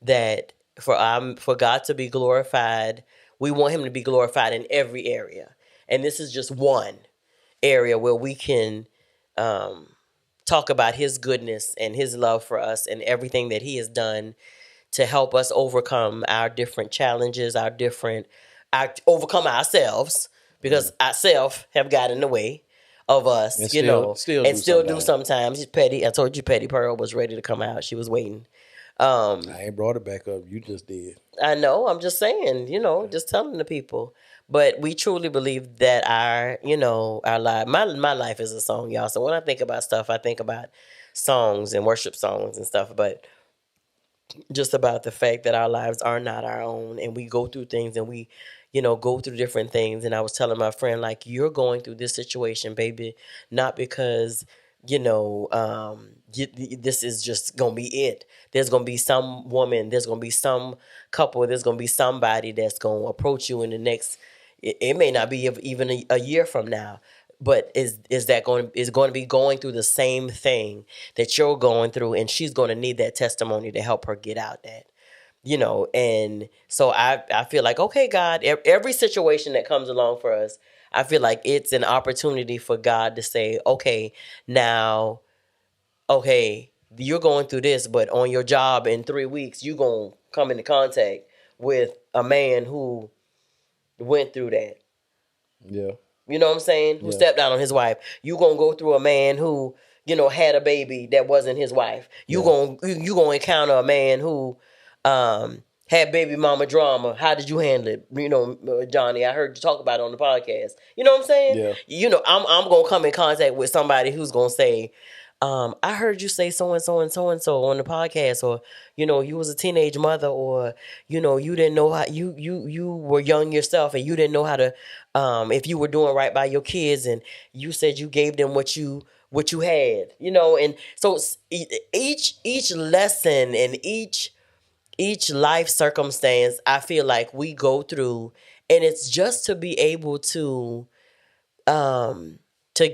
[SPEAKER 2] that for God to be glorified, we want Him to be glorified in every area, and this is just one area where we can talk about His goodness and His love for us and everything that He has done to help us overcome our different challenges, overcome ourselves, because ourselves have got in the way of us,
[SPEAKER 1] And
[SPEAKER 2] and still do
[SPEAKER 1] sometimes.
[SPEAKER 2] sometimes. Petty, I told you, Petty Pearl was ready to come out. She was waiting.
[SPEAKER 1] I ain't brought it back up. You just did.
[SPEAKER 2] I know. I'm just saying, just telling the people. But we truly believe that our life, my life is a song, y'all. So when I think about stuff, I think about songs and worship songs and stuff. But just about the fact that our lives are not our own, and we go through things, and we go through different things. And I was telling my friend, like, you're going through this situation, baby, not because this is just gonna be it. There's gonna be some woman, there's gonna be some couple, there's gonna be somebody that's gonna approach you in the next, it may not be even a year from now, but is going to be going through the same thing that you're going through, and she's going to need that testimony to help her get out that. And so I feel like, okay, God, every situation that comes along for us, I feel like it's an opportunity for God to say, okay, now, okay, you're going through this, but on your job in 3 weeks, you're going to come into contact with a man who went through that.
[SPEAKER 1] Yeah.
[SPEAKER 2] You know what I'm saying? Who stepped out on his wife. You gonna go through a man who, had a baby that wasn't his wife. You gonna encounter a man who had baby mama drama. How did you handle it? Johnny, I heard you talk about it on the podcast. You know what I'm saying?
[SPEAKER 1] Yeah.
[SPEAKER 2] I'm gonna come in contact with somebody who's gonna say, I heard you say so and so and so and so on the podcast, or you was a teenage mother, or you didn't know how you were young yourself, and you didn't know how to if you were doing right by your kids, and you said you gave them what you what you had, and so each lesson and each life circumstance, I feel like we go through, and it's just to be able to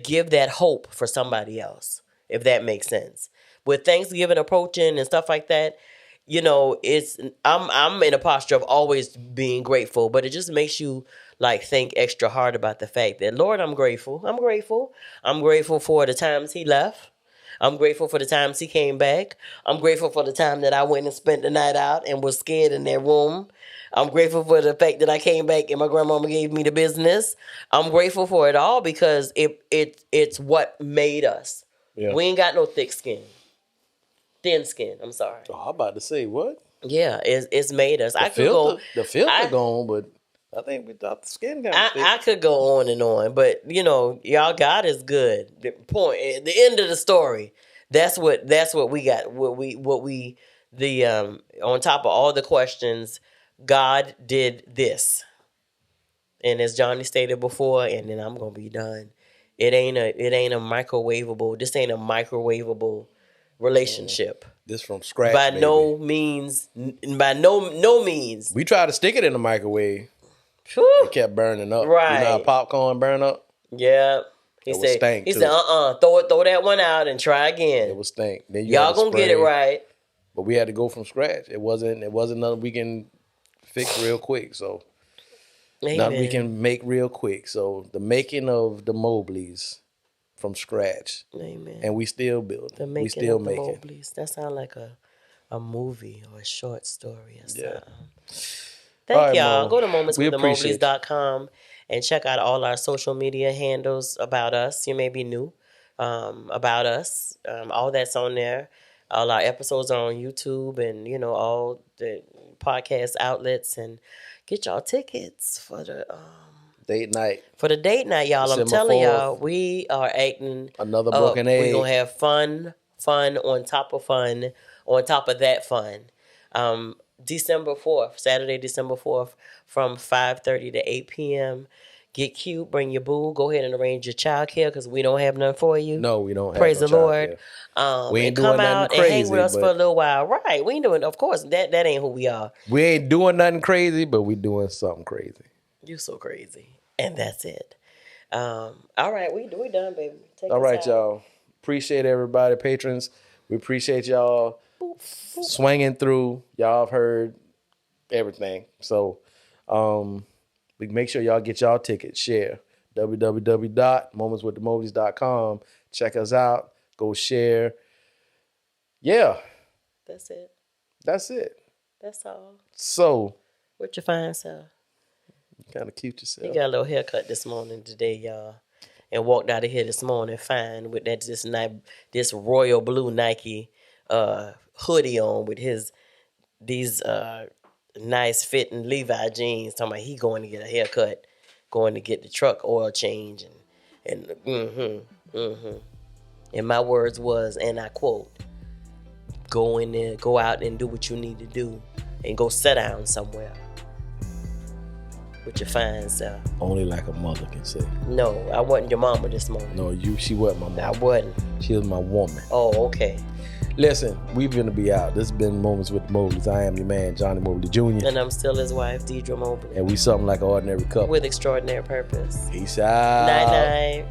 [SPEAKER 2] give that hope for somebody else, if that makes sense. With Thanksgiving approaching and stuff like that, it's I'm in a posture of always being grateful, but it just makes you like think extra hard about the fact that, Lord, I'm grateful. I'm grateful. I'm grateful for the times he left. I'm grateful for the times he came back. I'm grateful for the time that I went and spent the night out and was scared in their room. I'm grateful for the fact that I came back and my grandmama gave me the business. I'm grateful for it all because it's what made us. Yeah. We ain't got no thick skin. Thin skin, I'm sorry.
[SPEAKER 1] Oh, I'm about to say, what?
[SPEAKER 2] Yeah, it's made us.
[SPEAKER 1] The filter gone, but I think we thought the skin got thick.
[SPEAKER 2] I could go on and on, but y'all, God is good. The point, at the end of the story, that's what we got. On top of all the questions, God did this. And as Johnny stated before, and then I'm gonna be done. It ain't a microwavable. This ain't a microwavable relationship.
[SPEAKER 1] This from scratch.
[SPEAKER 2] By no means.
[SPEAKER 1] We tried to stick it in the microwave.
[SPEAKER 2] Whew.
[SPEAKER 1] It kept burning up.
[SPEAKER 2] Right.
[SPEAKER 1] You know how popcorn burn up?
[SPEAKER 2] Yeah. He said, throw that one out and try again.
[SPEAKER 1] It was stink. Then
[SPEAKER 2] y'all gonna get it right.
[SPEAKER 1] But we had to go from scratch. It wasn't nothing we can fix real quick. So
[SPEAKER 2] Amen.
[SPEAKER 1] nothing we can make real quick. So the making of the Mobleys from scratch.
[SPEAKER 2] Amen.
[SPEAKER 1] And we still building. We still making.
[SPEAKER 2] Mobleys. That sounds like a movie or a short story or something.
[SPEAKER 1] Yeah.
[SPEAKER 2] Thank y'all. Go to momentswiththemobleys.com and check out all our social media handles about us. You may be new. About us. All that's on there. All our episodes are on YouTube and, all the podcast outlets. And get y'all tickets for the
[SPEAKER 1] date night.
[SPEAKER 2] For the date night, y'all.
[SPEAKER 1] December
[SPEAKER 2] I'm telling
[SPEAKER 1] 4th.
[SPEAKER 2] y'all, we are acting
[SPEAKER 1] another broken egg.
[SPEAKER 2] We're going to have fun on top of fun, on top of that fun. December 4th, Saturday, December 4th, from 5:30 to 8 p.m. Get cute, bring your boo. Go ahead and arrange your child care because we don't have none for you.
[SPEAKER 1] No, we don't have
[SPEAKER 2] Praise
[SPEAKER 1] no
[SPEAKER 2] the Lord.
[SPEAKER 1] We ain't
[SPEAKER 2] doing
[SPEAKER 1] come out
[SPEAKER 2] and hang with us for a little while. Right. We ain't doing, of course, that ain't who we are.
[SPEAKER 1] We ain't doing nothing crazy, but we doing something crazy.
[SPEAKER 2] You so crazy. And that's it. All right, we done, baby.
[SPEAKER 1] All right, y'all. Appreciate everybody, patrons. We appreciate y'all swinging through. Y'all have heard everything. So we make sure y'all get y'all tickets. Share. www.momentswiththemobleys.com. Check us out. Go share. Yeah.
[SPEAKER 2] That's it.
[SPEAKER 1] That's it.
[SPEAKER 2] That's all.
[SPEAKER 1] So.
[SPEAKER 2] What you find, sir?
[SPEAKER 1] Kind of cute yourself.
[SPEAKER 2] He got a little haircut this morning today, y'all. And walked out of here this morning fine with this royal blue Nike hoodie on with these nice fitting Levi jeans. Talking about he going to get a haircut, going to get the truck oil change, and And my words was, and I quote, go in there, go out and do what you need to do, and go sit down somewhere with your fine self.
[SPEAKER 1] Only like a mother can say.
[SPEAKER 2] No, I wasn't your mama this morning.
[SPEAKER 1] No, she wasn't my mama.
[SPEAKER 2] I wasn't.
[SPEAKER 1] She was my woman.
[SPEAKER 2] Oh, okay.
[SPEAKER 1] Listen, we're going to be out. This has been Moments with the Mobleys. I am your man, Johnny Mobley Jr.
[SPEAKER 2] And I'm still his wife, Deidre Mobley.
[SPEAKER 1] And we something like an ordinary couple.
[SPEAKER 2] With extraordinary purpose.
[SPEAKER 1] Peace out.
[SPEAKER 2] Night-night.